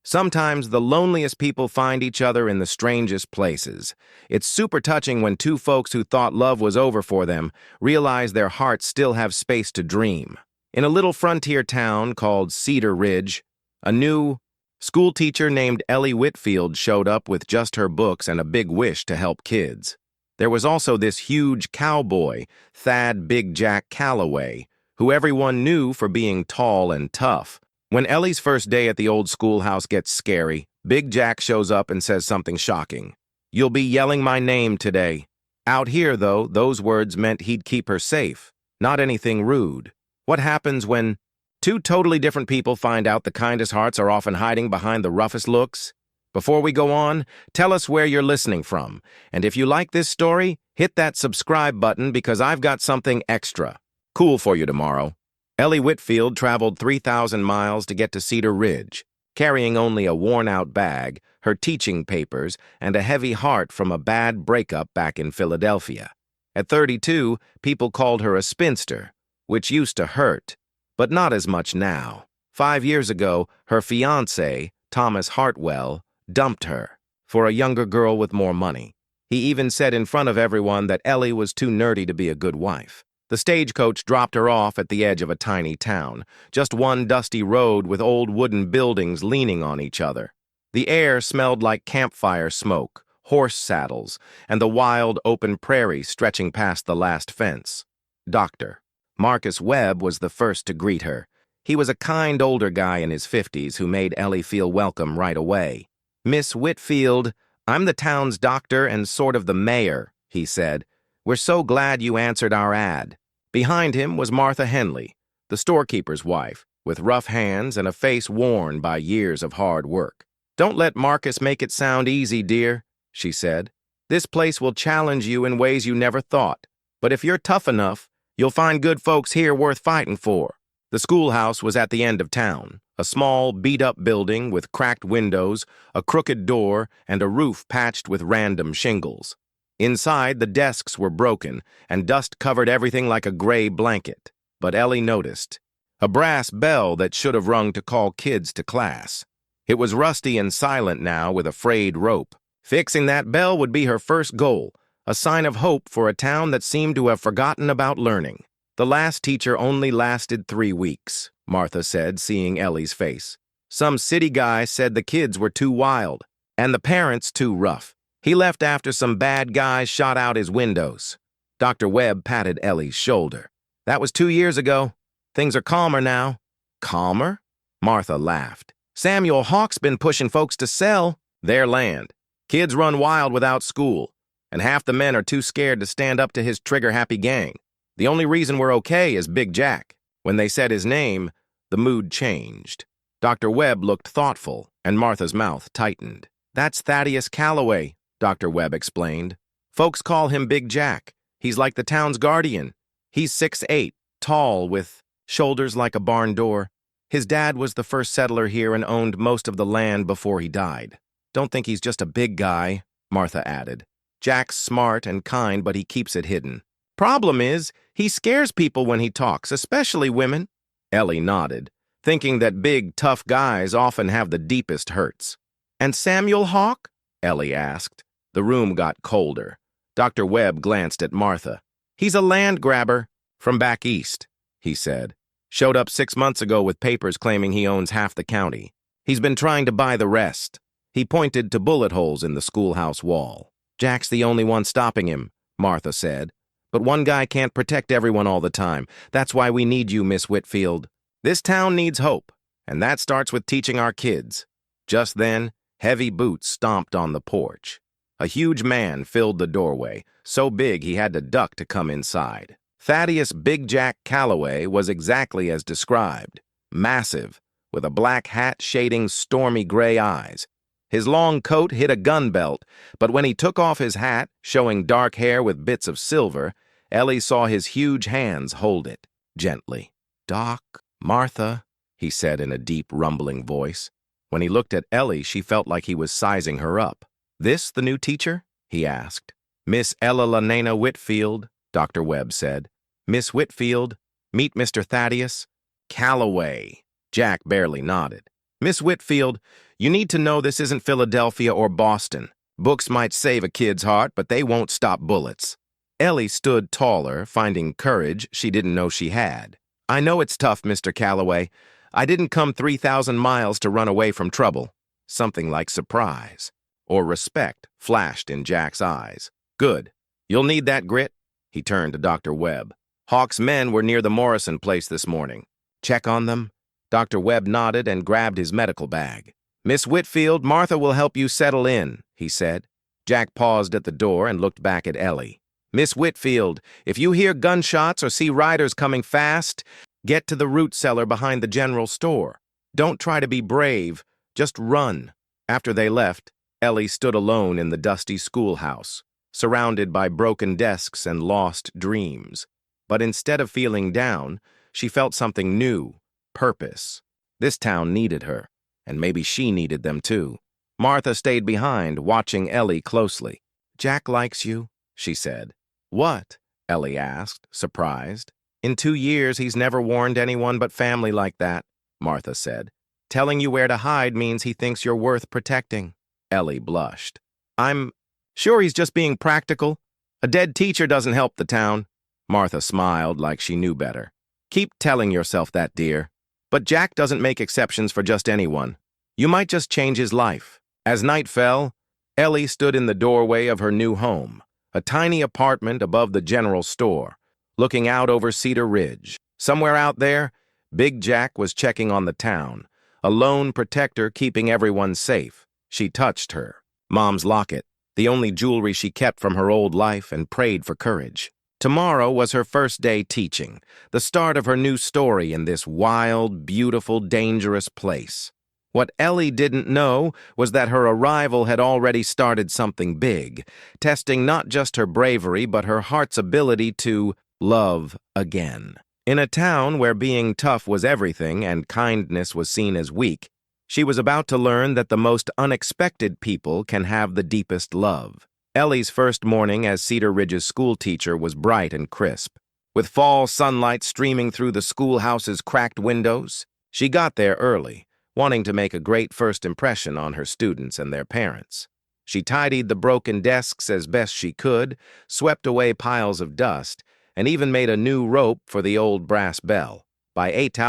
Sometimes the loneliest people find each other in the strangest places. It's super touching when two folks who thought love was over for them realize their hearts still have space to dream. In a little frontier town called Cedar Ridge, a new school teacher named Ellie Whitfield showed up with just her books and a big wish to help kids. There was also this huge cowboy, Thad Big Jack Calloway, who everyone knew for being tall and tough. When Ellie's first day at the old schoolhouse gets scary, Big Jack shows up and says something shocking. "You'll be yelling my name today." Out here, though, those words meant he'd keep her safe, not anything rude. What happens when two totally different people find out the kindest hearts are often hiding behind the roughest looks? Before we go on, tell us where you're listening from. And if you like this story, hit that subscribe button because I've got something extra cool for you tomorrow. Ellie Whitfield traveled 3,000 miles to get to Cedar Ridge, carrying only a worn-out bag, her teaching papers, and a heavy heart from a bad breakup back in Philadelphia. At 32, people called her a spinster, which used to hurt, but not as much now. 5 years ago, her fiancé, Thomas Hartwell, dumped her for a younger girl with more money. He even said in front of everyone that Ellie was too nerdy to be a good wife. The stagecoach dropped her off at the edge of a tiny town, just one dusty road with old wooden buildings leaning on each other. The air smelled like campfire smoke, horse saddles, and the wild, open prairie stretching past the last fence. Dr. Marcus Webb was the first to greet her. He was a kind older guy in his 50s who made Ellie feel welcome right away. "Miss Whitfield, I'm the town's doctor and sort of the mayor," he said. "We're so glad you answered our ad." Behind him was Martha Henley, the storekeeper's wife, with rough hands and a face worn by years of hard work. "Don't let Marcus make it sound easy, dear," she said. "This place will challenge you in ways you never thought. But if you're tough enough, you'll find good folks here worth fighting for." The schoolhouse was at the end of town, a small, beat-up building with cracked windows, a crooked door, and a roof patched with random shingles. Inside, the desks were broken, and dust covered everything like a gray blanket. But Ellie noticed a brass bell that should have rung to call kids to class. It was rusty and silent now with a frayed rope. Fixing that bell would be her first goal, a sign of hope for a town that seemed to have forgotten about learning. "The last teacher only lasted 3 weeks, Martha said, seeing Ellie's face. "Some city guy said the kids were too wild, and the parents too rough. He left after some bad guys shot out his windows." Dr. Webb patted Ellie's shoulder. "That was 2 years ago. Things are calmer now." "Calmer?" Martha laughed. "Samuel Hawk's been pushing folks to sell their land. Kids run wild without school, and half the men are too scared to stand up to his trigger-happy gang. The only reason we're okay is Big Jack." When they said his name, the mood changed. Dr. Webb looked thoughtful, and Martha's mouth tightened. "That's Thaddeus Calloway," Dr. Webb explained. "Folks call him Big Jack. He's like the town's guardian. He's 6'8", tall, with shoulders like a barn door. His dad was the first settler here and owned most of the land before he died. Don't think he's just a big guy," Martha added. "Jack's smart and kind, but he keeps it hidden. Problem is, he scares people when he talks, especially women." Ellie nodded, thinking that big, tough guys often have the deepest hurts. "And Samuel Hawk?" Ellie asked. The room got colder. Dr. Webb glanced at Martha. "He's a land grabber from back east," he said. "Showed up 6 months ago with papers claiming he owns half the county. He's been trying to buy the rest." He pointed to bullet holes in the schoolhouse wall. "Jack's the only one stopping him," Martha said. "But one guy can't protect everyone all the time. That's why we need you, Miss Whitfield. This town needs hope, and that starts with teaching our kids." Just then, heavy boots stomped on the porch. A huge man filled the doorway, so big he had to duck to come inside. Thaddeus Big Jack Calloway was exactly as described, massive, with a black hat shading stormy gray eyes. His long coat hid a gun belt, but when he took off his hat, showing dark hair with bits of silver, Ellie saw his huge hands hold it, gently. "Doc, Martha," he said in a deep, rumbling voice. When he looked at Ellie, she felt like he was sizing her up. "This the new teacher?" he asked. "Miss Ella Lanena Whitfield," Dr. Webb said. "Miss Whitfield, meet Mr. Thaddeus Calloway." Jack barely nodded. Miss Whitfield, you need to know this isn't Philadelphia or Boston. Books might save a kid's heart, but they won't stop bullets. Ellie stood taller, finding courage she didn't know she had. I know it's tough, Mr. Calloway. I didn't come 3,000 miles to run away from trouble. Something like surprise or respect flashed in Jack's eyes. Good. You'll need that grit. He turned to Dr. Webb. Hawk's men were near the Morrison place this morning. Check on them? Dr. Webb nodded and grabbed his medical bag. Miss Whitfield, Martha will help you settle in, he said. Jack paused at the door and looked back at Ellie. Miss Whitfield, if you hear gunshots or see riders coming fast, get to the root cellar behind the general store. Don't try to be brave, just run. After they left, Ellie stood alone in the dusty schoolhouse, surrounded by broken desks and lost dreams. But instead of feeling down, she felt something new, purpose. This town needed her, and maybe she needed them too. Martha stayed behind, watching Ellie closely. Jack likes you, she said. What? Ellie asked, surprised. In 2 years, he's never warned anyone but family like that, Martha said. Telling you where to hide means he thinks you're worth protecting. Ellie blushed. I'm sure he's just being practical. A dead teacher doesn't help the town. Martha smiled like she knew better. Keep telling yourself that, dear. But Jack doesn't make exceptions for just anyone. You might just change his life. As night fell, Ellie stood in the doorway of her new home, a tiny apartment above the general store, looking out over Cedar Ridge. Somewhere out there, Big Jack was checking on the town, a lone protector keeping everyone safe. She touched her mom's locket, the only jewelry she kept from her old life, and prayed for courage. Tomorrow was her first day teaching, the start of her new story in this wild, beautiful, dangerous place. What Ellie didn't know was that her arrival had already started something big, testing not just her bravery but her heart's ability to love again. In a town where being tough was everything and kindness was seen as weak, she was about to learn that the most unexpected people can have the deepest love. Ellie's first morning as Cedar Ridge's school teacher was bright and crisp. With fall sunlight streaming through the schoolhouse's cracked windows, she got there early, wanting to make a great first impression on her students and their parents. She tidied the broken desks as best she could, swept away piles of dust, and even made a new rope for the old brass bell. By 8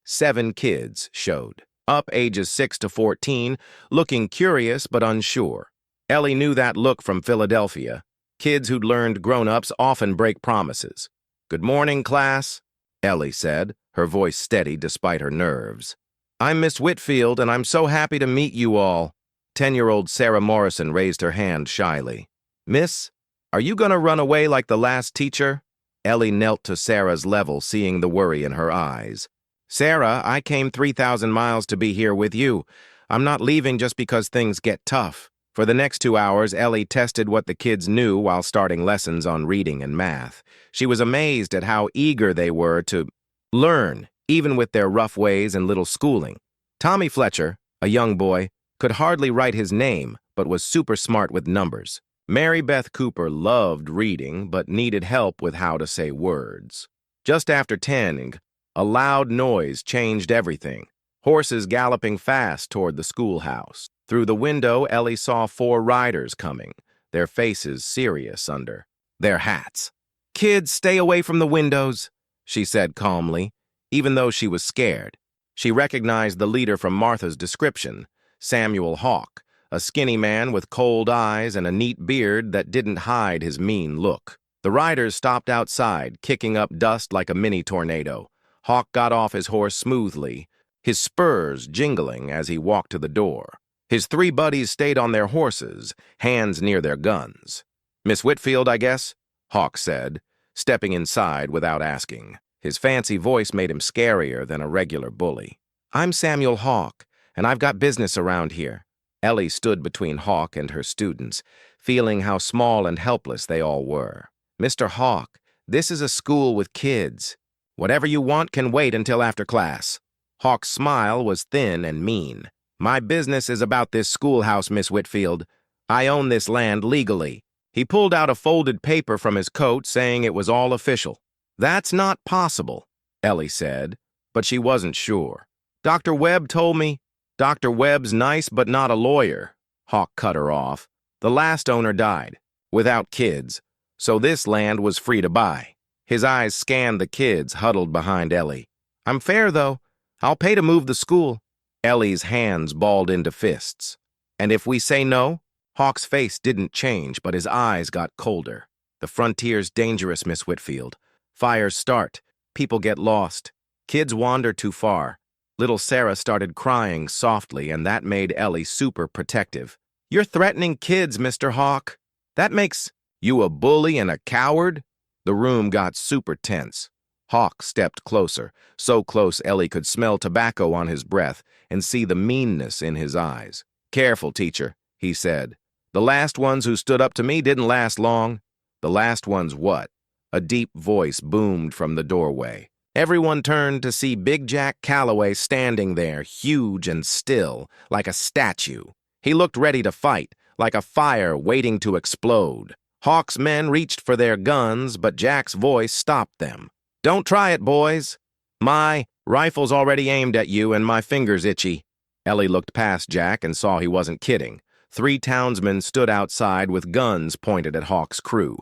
7 kids showed up, ages 6 to 14, looking curious but unsure. Ellie knew that look from Philadelphia. Kids who'd learned grown-ups often break promises. Good morning, class, Ellie said, her voice steady despite her nerves. I'm Miss Whitfield, and I'm so happy to meet you all. 10-year-old Sarah Morrison raised her hand shyly. Miss, are you gonna run away like the last teacher? Ellie knelt to Sarah's level, seeing the worry in her eyes. Sarah, I came 3,000 miles to be here with you. I'm not leaving just because things get tough. For the next 2 hours, Ellie tested what the kids knew while starting lessons on reading and math. She was amazed at how eager they were to learn, even with their rough ways and little schooling. Tommy Fletcher, a young boy, could hardly write his name, but was super smart with numbers. Mary Beth Cooper loved reading, but needed help with how to say words. Just after 10, a loud noise changed everything. Horses galloping fast toward the schoolhouse. Through the window, Ellie saw 4 riders coming, their faces serious under their hats. Kids, stay away from the windows, she said calmly, even though she was scared. She recognized the leader from Martha's description, Samuel Hawk, a skinny man with cold eyes and a neat beard that didn't hide his mean look. The riders stopped outside, kicking up dust like a mini tornado. Hawk got off his horse smoothly, his spurs jingling as he walked to the door. His 3 buddies stayed on their horses, hands near their guns. Miss Whitfield, I guess? Hawk said, stepping inside without asking. His fancy voice made him scarier than a regular bully. I'm Samuel Hawk, and I've got business around here. Ellie stood between Hawk and her students, feeling how small and helpless they all were. Mr. Hawk, this is a school with kids. Whatever you want can wait until after class. Hawk's smile was thin and mean. My business is about this schoolhouse, Miss Whitfield. I own this land legally. He pulled out a folded paper from his coat saying it was all official. That's not possible, Ellie said, but she wasn't sure. Dr. Webb told me. Dr. Webb's nice but not a lawyer. Hawk cut her off. The last owner died, without kids, so this land was free to buy. His eyes scanned the kids huddled behind Ellie. I'm fair, though. I'll pay to move the school. Ellie's hands balled into fists. And if we say no? Hawk's face didn't change, but his eyes got colder. The frontier's dangerous, Miss Whitfield. Fires start. People get lost. Kids wander too far. Little Sarah started crying softly, and that made Ellie super protective. You're threatening kids, Mr. Hawk. That makes you a bully and a coward? The room got super tense. Hawk stepped closer, so close Ellie could smell tobacco on his breath and see the meanness in his eyes. Careful, teacher, he said. The last ones who stood up to me didn't last long. The last ones what? A deep voice boomed from the doorway. Everyone turned to see Big Jack Calloway standing there, huge and still, like a statue. He looked ready to fight, like a fire waiting to explode. Hawk's men reached for their guns, but Jack's voice stopped them. Don't try it, boys. My rifle's already aimed at you and my finger's itchy. Ellie looked past Jack and saw he wasn't kidding. 3 townsmen stood outside with guns pointed at Hawk's crew.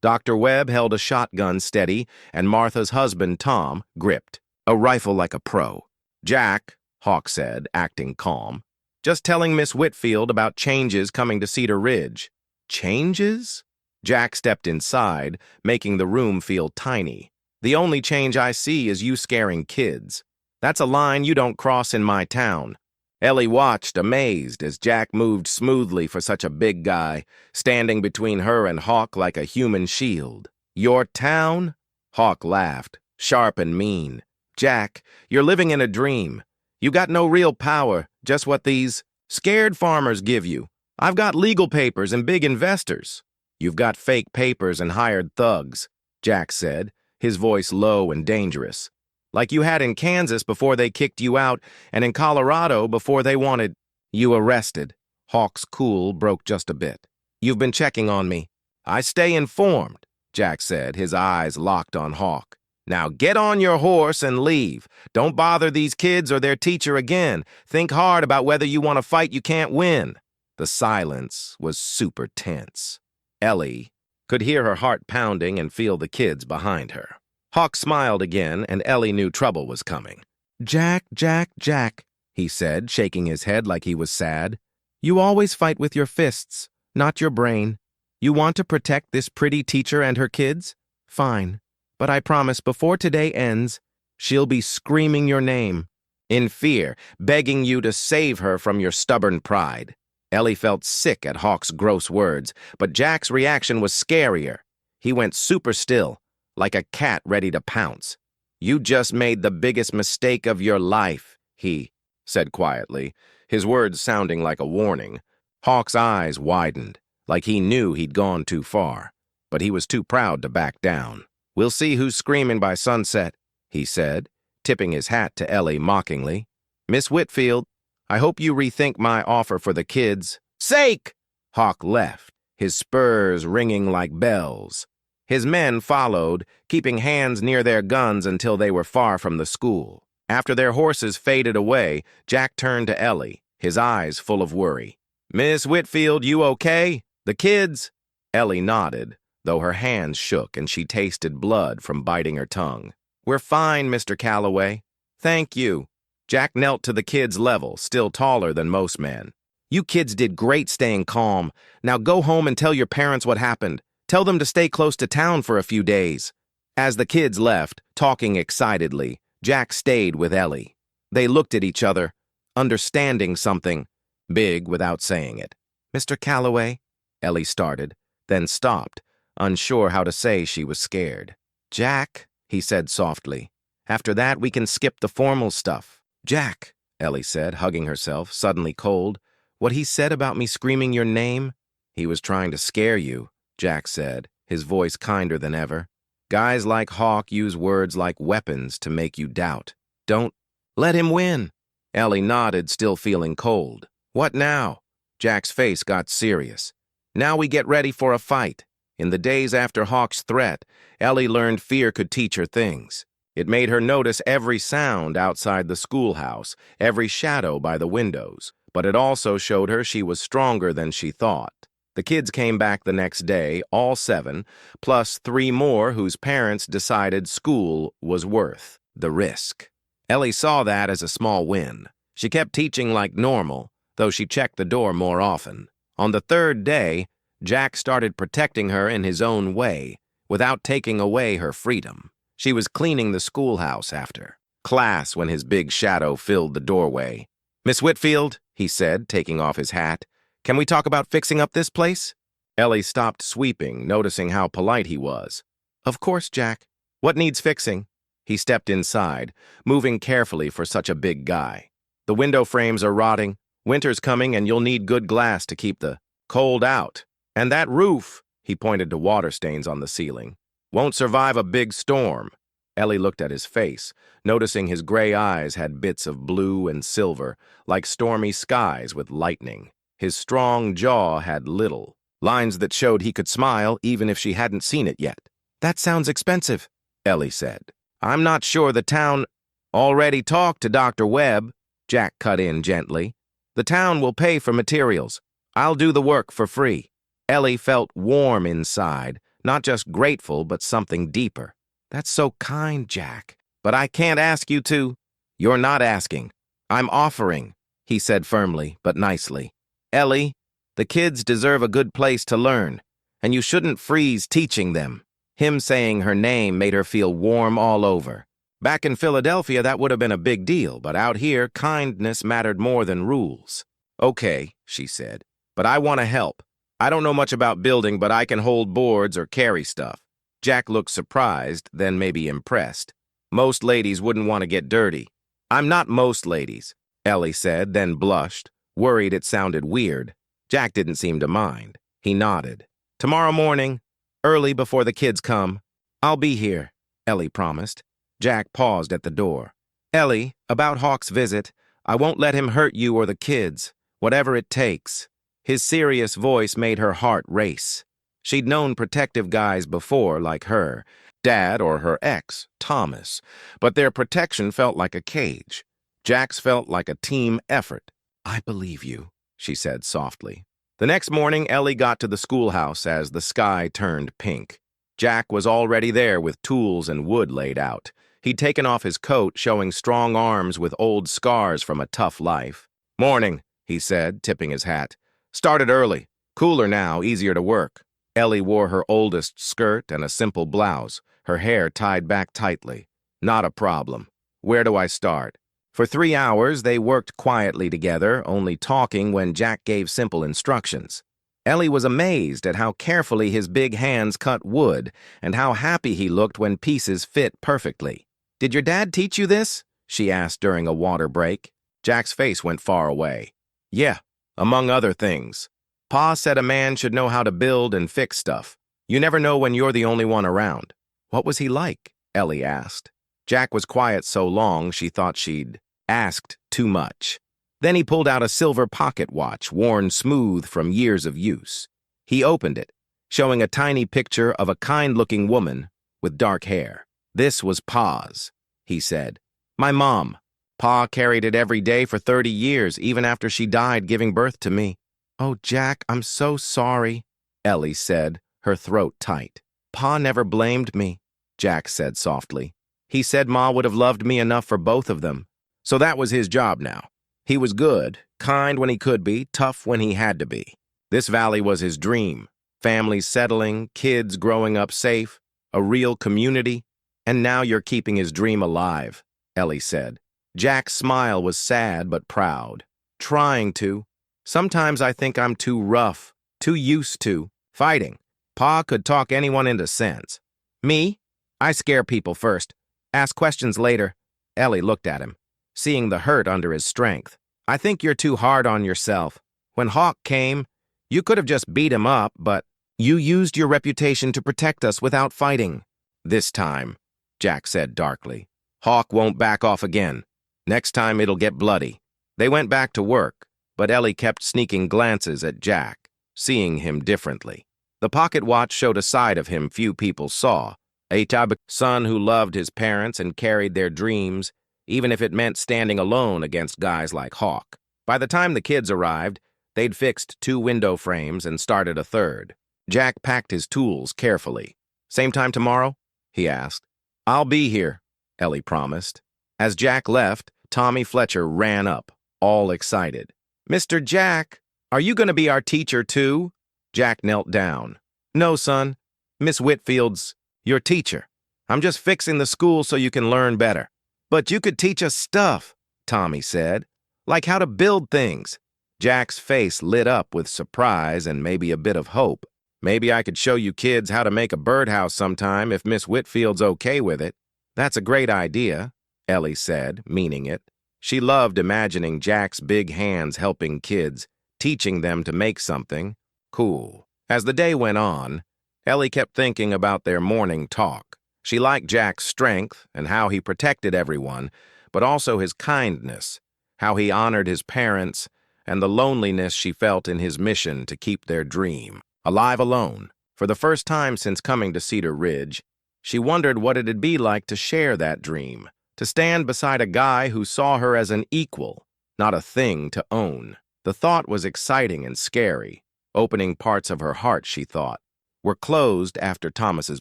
Dr. Webb held a shotgun steady, and Martha's husband, Tom, gripped a rifle like a pro. Jack, Hawk said, acting calm, just telling Miss Whitfield about changes coming to Cedar Ridge. Changes? Jack stepped inside, making the room feel tiny. The only change I see is you scaring kids. That's a line you don't cross in my town. Ellie watched, amazed, as Jack moved smoothly for such a big guy, standing between her and Hawk like a human shield. Your town? Hawk laughed, sharp and mean. Jack, you're living in a dream. You got no real power, just what these scared farmers give you. I've got legal papers and big investors. You've got fake papers and hired thugs, Jack said, his voice low and dangerous. Like you had in Kansas before they kicked you out, and in Colorado before they wanted you arrested. Hawk's cool broke just a bit. You've been checking on me. I stay informed, Jack said, his eyes locked on Hawk. Now get on your horse and leave. Don't bother these kids or their teacher again. Think hard about whether you want to fight you can't win. The silence was super tense. Ellie could hear her heart pounding and feel the kids behind her. Hawk smiled again, and Ellie knew trouble was coming. Jack, Jack, Jack, he said, shaking his head like he was sad. You always fight with your fists, not your brain. You want to protect this pretty teacher and her kids? Fine. But I promise before today ends, she'll be screaming your name, in fear, begging you to save her from your stubborn pride. Ellie felt sick at Hawk's gross words, but Jack's reaction was scarier. He went super still, like a cat ready to pounce. You just made the biggest mistake of your life, he said quietly, his words sounding like a warning. Hawk's eyes widened, like he knew he'd gone too far, but he was too proud to back down. We'll see who's screaming by sunset, he said, tipping his hat to Ellie mockingly. Miss Whitfield, I hope you rethink my offer for the kids' sake. Hawk left, his spurs ringing like bells. His men followed, keeping hands near their guns until they were far from the school. After their horses faded away, Jack turned to Ellie, his eyes full of worry. Miss Whitfield, you okay? The kids? Ellie nodded, though her hands shook and she tasted blood from biting her tongue. We're fine, Mr. Calloway. Thank you. Jack knelt to the kids' level, still taller than most men. You kids did great staying calm. Now go home and tell your parents what happened. Tell them to stay close to town for a few days. As the kids left, talking excitedly, Jack stayed with Ellie. They looked at each other, understanding something big without saying it. Mr. Calloway, Ellie started, then stopped, unsure how to say she was scared. Jack, he said softly. After that, we can skip the formal stuff. Jack, Ellie said, hugging herself, suddenly cold. What he said about me screaming your name? He was trying to scare you, Jack said, his voice kinder than ever. Guys like Hawk use words like weapons to make you doubt. Don't let him win. Ellie nodded, still feeling cold. What now? Jack's face got serious. Now we get ready for a fight. In the days after Hawk's threat, Ellie learned fear could teach her things. It made her notice every sound outside the schoolhouse, every shadow by the windows, but it also showed her she was stronger than she thought. The kids came back the next day, all 7, plus 3 more whose parents decided school was worth the risk. Ellie saw that as a small win. She kept teaching like normal, though she checked the door more often. On the 3rd day, Jack started protecting her in his own way, without taking away her freedom. She was cleaning the schoolhouse after class when his big shadow filled the doorway. "Miss Whitfield," he said, taking off his hat, "can we talk about fixing up this place?" Ellie stopped sweeping, noticing how polite he was. "Of course, Jack. What needs fixing?" He stepped inside, moving carefully for such a big guy. "The window frames are rotting. Winter's coming and you'll need good glass to keep the cold out. And that roof," he pointed to water stains on the ceiling, "won't survive a big storm." Ellie looked at his face, noticing his gray eyes had bits of blue and silver, like stormy skies with lightning. His strong jaw had little lines that showed he could smile even if she hadn't seen it yet. "That sounds expensive," Ellie said. "I'm not sure the town already talked to Dr. Webb," Jack cut in gently. "The town will pay for materials. I'll do the work for free." Ellie felt warm inside, not just grateful, but something deeper. "That's so kind, Jack. But I can't ask you to." "You're not asking. I'm offering," he said firmly, but nicely. "Ellie, the kids deserve a good place to learn, and you shouldn't freeze teaching them." Him saying her name made her feel warm all over. Back in Philadelphia, that would have been a big deal, but out here, kindness mattered more than rules. "Okay," she said, "but I want to help. I don't know much about building, but I can hold boards or carry stuff." Jack looked surprised, then maybe impressed. "Most ladies wouldn't want to get dirty." "I'm not most ladies," Ellie said, then blushed, worried it sounded weird. Jack didn't seem to mind. He nodded. "Tomorrow morning, early before the kids come, I'll be here," Ellie promised. Jack paused at the door. "Ellie, about Hawk's visit, I won't let him hurt you or the kids, whatever it takes." His serious voice made her heart race. She'd known protective guys before, like her, Dad or her ex, Thomas, but their protection felt like a cage. Jack's felt like a team effort. "I believe you," she said softly. The next morning, Ellie got to the schoolhouse as the sky turned pink. Jack was already there with tools and wood laid out. He'd taken off his coat, showing strong arms with old scars from a tough life. "Morning," he said, tipping his hat. "Started early. Cooler now, easier to work." Ellie wore her oldest skirt and a simple blouse, her hair tied back tightly. "Not a problem. Where do I start?" For 3 hours, they worked quietly together, only talking when Jack gave simple instructions. Ellie was amazed at how carefully his big hands cut wood and how happy he looked when pieces fit perfectly. "Did your dad teach you this?" she asked during a water break. Jack's face went far away. "Yeah, among other things. Pa said a man should know how to build and fix stuff. You never know when you're the only one around." "What was he like?" Ellie asked. Jack was quiet so long she thought she'd asked too much. Then he pulled out a silver pocket watch, worn smooth from years of use. He opened it, showing a tiny picture of a kind-looking woman with dark hair. "This was Pa's," he said. "My mom. Pa carried it every day for 30 years, even after she died giving birth to me." "Oh, Jack, I'm so sorry," Ellie said, her throat tight. "Pa never blamed me," Jack said softly. "He said Ma would have loved me enough for both of them." So that was his job now. He was good, kind when he could be, tough when he had to be. This valley was his dream. Families settling, kids growing up safe, a real community. "And now you're keeping his dream alive," Ellie said. Jack's smile was sad but proud. "Trying to. Sometimes I think I'm too rough, too used to fighting. Pa could talk anyone into sense. Me? I scare people first. Ask questions later." Ellie looked at him, seeing the hurt under his strength. "I think you're too hard on yourself. When Hawk came, you could have just beat him up, but you used your reputation to protect us without fighting." "This time," Jack said darkly. "Hawk won't back off again. Next time it'll get bloody." They went back to work, but Ellie kept sneaking glances at Jack, seeing him differently. The pocket watch showed a side of him few people saw, A type of son who loved his parents and carried their dreams, even if it meant standing alone against guys like Hawk. By the time the kids arrived, they'd fixed 2 window frames and started a third. Jack packed his tools carefully. "Same time tomorrow?" he asked. "I'll be here," Ellie promised. As Jack left, Tommy Fletcher ran up, all excited. "Mr. Jack, are you going to be our teacher too?" Jack knelt down. "No, son. Miss Whitfield's your teacher. I'm just fixing the school so you can learn better." "But you could teach us stuff," Tommy said, "like how to build things." Jack's face lit up with surprise and maybe a bit of hope. "Maybe I could show you kids how to make a birdhouse sometime if Miss Whitfield's okay with it." "That's a great idea," Ellie said, meaning it. She loved imagining Jack's big hands helping kids, teaching them to make something. Cool. As the day went on, Ellie kept thinking about their morning talk. She liked Jack's strength and how he protected everyone, but also his kindness, how he honored his parents, and the loneliness she felt in his mission to keep their dream alive alone. For the first time since coming to Cedar Ridge, she wondered what it'd be like to share that dream, to stand beside a guy who saw her as an equal, not a thing to own. The thought was exciting and scary. Opening parts of her heart, she thought, were closed after Thomas's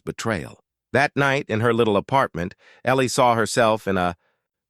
betrayal. That night, in her little apartment, Ellie saw herself in a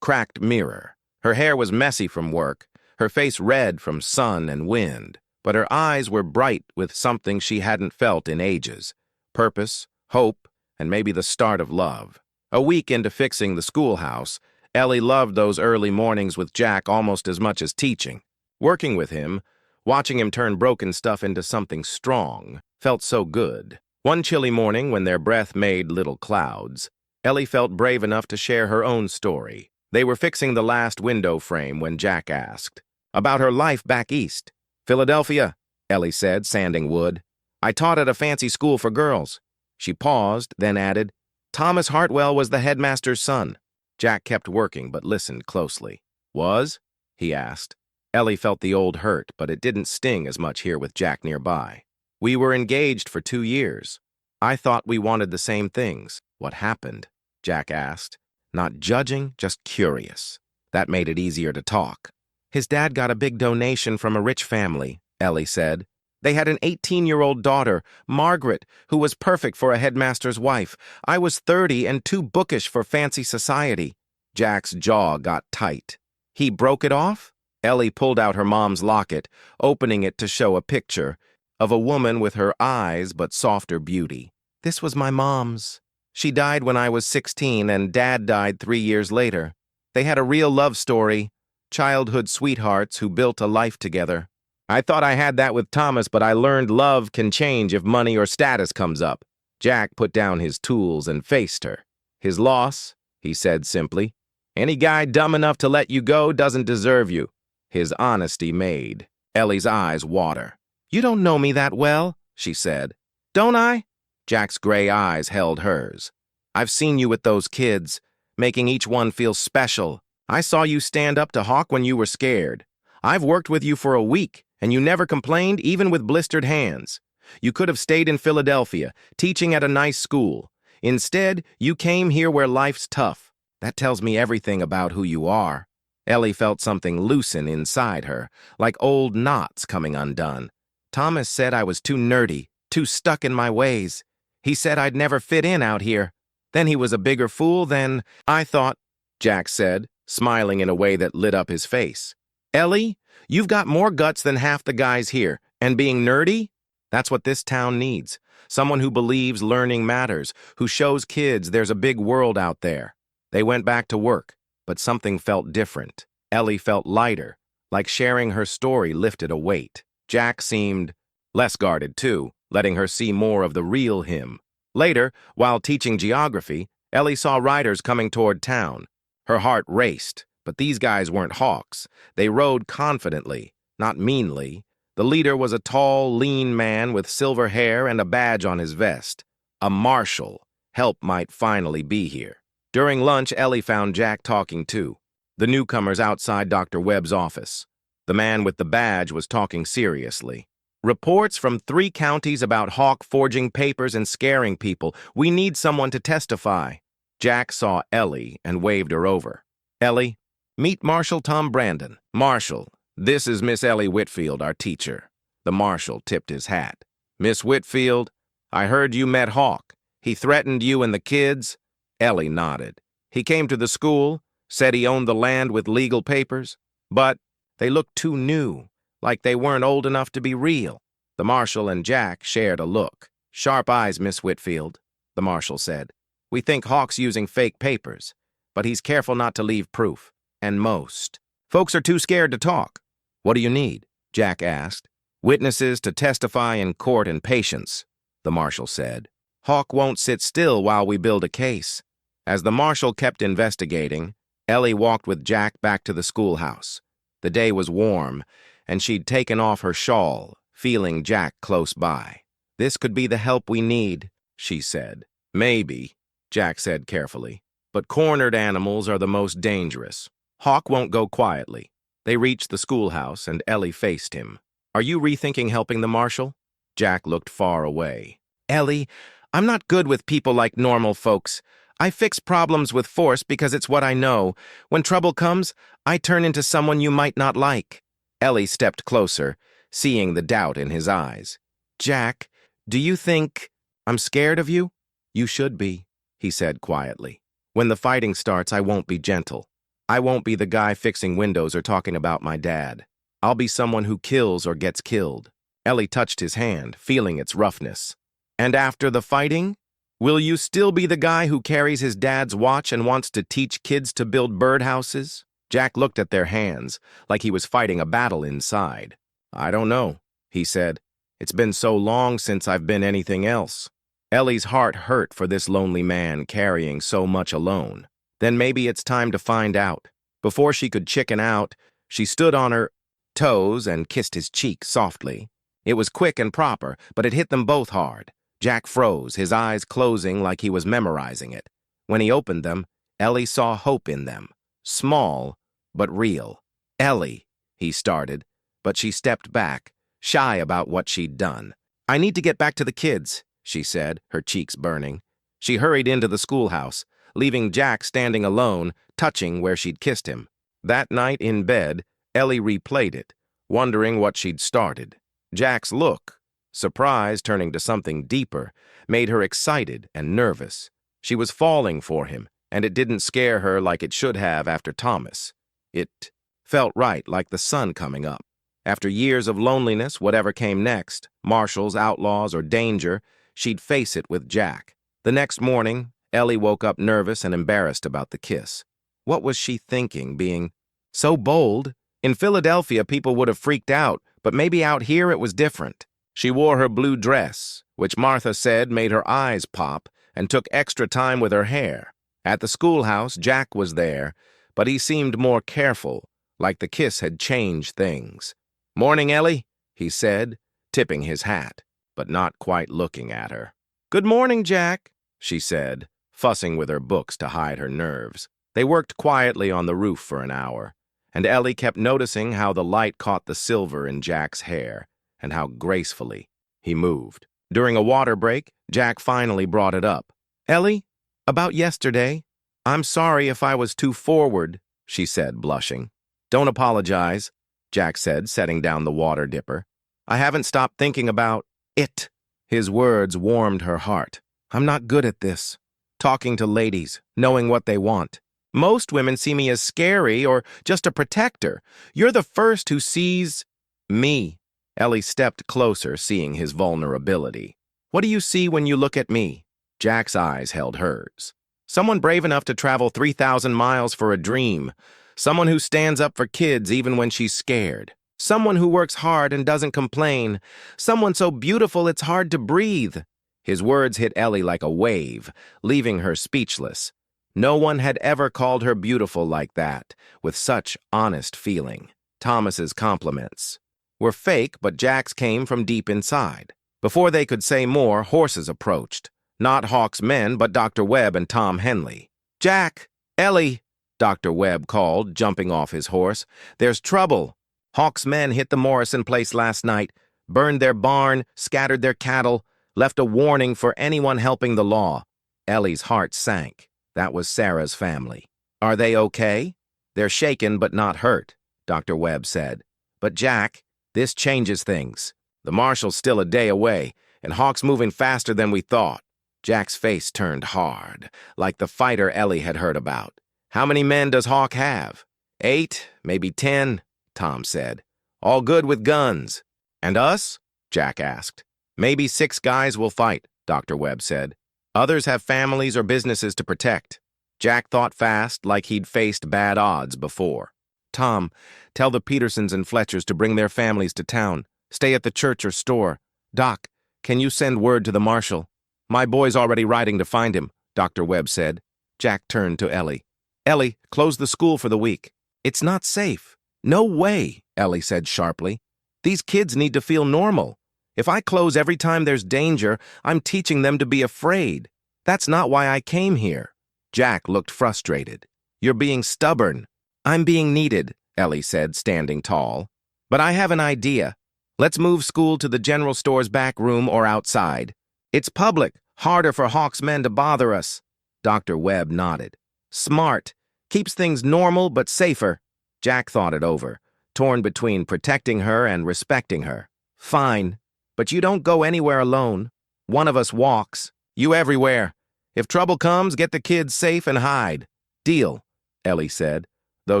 cracked mirror. Her hair was messy from work, her face red from sun and wind, but her eyes were bright with something she hadn't felt in ages: purpose, hope, and maybe the start of love. A week into fixing the schoolhouse, Ellie loved those early mornings with Jack almost as much as teaching. Working with him, watching him turn broken stuff into something strong, felt so good. One chilly morning, when their breath made little clouds, Ellie felt brave enough to share her own story. They were fixing the last window frame when Jack asked about her life back east. "Philadelphia," Ellie said, sanding wood. "I taught at a fancy school for girls." She paused, then added, "Thomas Hartwell was the headmaster's son." Jack kept working, but listened closely. "Was?" he asked. Ellie felt the old hurt, but it didn't sting as much here with Jack nearby. "We were engaged for 2 years. I thought we wanted the same things." "What happened?" Jack asked. Not judging, just curious. That made it easier to talk. "His dad got a big donation from a rich family," Ellie said. "They had an 18-year-old daughter, Margaret, who was perfect for a headmaster's wife. I was 30 and too bookish for fancy society." Jack's jaw got tight. "He broke it off?" Ellie pulled out her mom's locket, opening it to show a picture of a woman with her eyes but softer beauty. "This was my mom's. She died when I was 16 and Dad died 3 years later. They had a real love story, childhood sweethearts who built a life together. I thought I had that with Thomas, but I learned love can change if money or status comes up." Jack put down his tools and faced her. "His loss," he said simply. "Any guy dumb enough to let you go doesn't deserve you." His honesty made Ellie's eyes water. "You don't know me that well," she said. "Don't I?" Jack's gray eyes held hers. "I've seen you with those kids, making each one feel special. I saw you stand up to Hawk when you were scared. I've worked with you for a week, and you never complained, even with blistered hands. You could have stayed in Philadelphia, teaching at a nice school. Instead, you came here where life's tough. That tells me everything about who you are." Ellie felt something loosen inside her, like old knots coming undone. "Thomas said I was too nerdy, too stuck in my ways. He said I'd never fit in out here. Then he was a bigger fool than I thought," Jack said, smiling in a way that lit up his face. "Ellie, you've got more guts than half the guys here, and being nerdy? That's what this town needs. Someone who believes learning matters, who shows kids there's a big world out there." They went back to work, but something felt different. Ellie felt lighter, like sharing her story lifted a weight. Jack seemed less guarded, too, letting her see more of the real him. Later, while teaching geography, Ellie saw riders coming toward town. Her heart raced, but these guys weren't hawks. They rode confidently, not meanly. The leader was a tall, lean man with silver hair and a badge on his vest. A marshal. Help might finally be here. During lunch, Ellie found Jack talking too. The newcomers outside Dr. Webb's office. The man with the badge was talking seriously. Reports from 3 counties about Hawk forging papers and scaring people. We need someone to testify. Jack saw Ellie and waved her over. Ellie, meet Marshal Tom Brandon. Marshal, this is Miss Ellie Whitfield, our teacher. The marshal tipped his hat. Miss Whitfield, I heard you met Hawk. He threatened you and the kids? Ellie nodded. He came to the school, said he owned the land with legal papers, but they looked too new, like they weren't old enough to be real. The marshal and Jack shared a look. Sharp eyes, Miss Whitfield, the marshal said. We think Hawk's using fake papers, but he's careful not to leave proof. And most folks are too scared to talk. What do you need? Jack asked. Witnesses to testify in court and patience, the marshal said. Hawk won't sit still while we build a case. As the marshal kept investigating, Ellie walked with Jack back to the schoolhouse. The day was warm, and she'd taken off her shawl, feeling Jack close by. This could be the help we need, she said. Maybe, Jack said carefully, but cornered animals are the most dangerous. Hawk won't go quietly. They reached the schoolhouse, and Ellie faced him. Are you rethinking helping the marshal? Jack looked far away. Ellie, I'm not good with people like normal folks. I fix problems with force because it's what I know. When trouble comes, I turn into someone you might not like. Ellie stepped closer, seeing the doubt in his eyes. Jack, do you think I'm scared of you? You should be, he said quietly. When the fighting starts, I won't be gentle. I won't be the guy fixing windows or talking about my dad. I'll be someone who kills or gets killed. Ellie touched his hand, feeling its roughness. And after the fighting, will you still be the guy who carries his dad's watch and wants to teach kids to build birdhouses? Jack looked at their hands, like he was fighting a battle inside. I don't know, he said. It's been so long since I've been anything else. Ellie's heart hurt for this lonely man carrying so much alone. Then maybe it's time to find out. Before she could chicken out, she stood on her toes and kissed his cheek softly. It was quick and proper, but it hit them both hard. Jack froze, his eyes closing like he was memorizing it. When he opened them, Ellie saw hope in them. Small, but real. Ellie, he started, but she stepped back, shy about what she'd done. I need to get back to the kids, she said, her cheeks burning. She hurried into the schoolhouse, leaving Jack standing alone, touching where she'd kissed him. That night in bed, Ellie replayed it, wondering what she'd started. Jack's look, surprise turning to something deeper, made her excited and nervous. She was falling for him, and it didn't scare her like it should have after Thomas. It felt right, like the sun coming up. After years of loneliness, whatever came next, marshals, outlaws, or danger, she'd face it with Jack. The next morning, Ellie woke up nervous and embarrassed about the kiss. What was she thinking, being so bold? In Philadelphia, people would have freaked out, but maybe out here it was different. She wore her blue dress, which Martha said made her eyes pop, and took extra time with her hair. At the schoolhouse, Jack was there, but he seemed more careful, like the kiss had changed things. Morning, Ellie, he said, tipping his hat, but not quite looking at her. Good morning, Jack, she said, fussing with her books to hide her nerves. They worked quietly on the roof for an hour, and Ellie kept noticing how the light caught the silver in Jack's hair, and how gracefully he moved. During a water break, Jack finally brought it up. Ellie, about yesterday, I'm sorry if I was too forward, she said, blushing. Don't apologize, Jack said, setting down the water dipper. I haven't stopped thinking about it. His words warmed her heart. I'm not good at this. Talking to ladies, knowing what they want. Most women see me as scary or just a protector. You're the first who sees me. Ellie stepped closer, seeing his vulnerability. What do you see when you look at me? Jack's eyes held hers. Someone brave enough to travel 3,000 miles for a dream. Someone who stands up for kids even when she's scared. Someone who works hard and doesn't complain. Someone so beautiful it's hard to breathe. His words hit Ellie like a wave, leaving her speechless. No one had ever called her beautiful like that, with such honest feeling. Thomas's compliments were fake, but Jack's came from deep inside. Before they could say more, horses approached. Not Hawk's men, but Dr. Webb and Tom Henley. Jack! Ellie! Dr. Webb called, jumping off his horse. There's trouble. Hawk's men hit the Morrison place last night. burned their barn, scattered their cattle, left a warning for anyone helping the law. Ellie's heart sank. That was Sarah's family. Are they okay? They're shaken but not hurt, Dr. Webb said. But Jack, this changes things. The marshal's still a day away, and Hawk's moving faster than we thought. Jack's face turned hard, like the fighter Ellie had heard about. How many men does Hawk have? 8, maybe 10, Tom said. All good with guns. And us? Jack asked. Maybe 6 guys will fight, Dr. Webb said. Others have families or businesses to protect. Jack thought fast, like he'd faced bad odds before. Tom, tell the Petersons and Fletchers to bring their families to town. Stay at the church or store. Doc, can you send word to the marshal? My boy's already riding to find him, Dr. Webb said. Jack turned to Ellie. Ellie, close the school for the week. It's not safe. No way, Ellie said sharply. These kids need to feel normal. If I close every time there's danger, I'm teaching them to be afraid. That's not why I came here. Jack looked frustrated. You're being stubborn. I'm being needed, Ellie said, standing tall. But I have an idea. Let's move school to the general store's back room or outside. It's public, harder for Hawk's men to bother us. Dr. Webb nodded. Smart. Keeps things normal but safer. Jack thought it over, torn between protecting her and respecting her. Fine, but you don't go anywhere alone. One of us walks. You everywhere. If trouble comes, get the kids safe and hide. Deal, Ellie said, though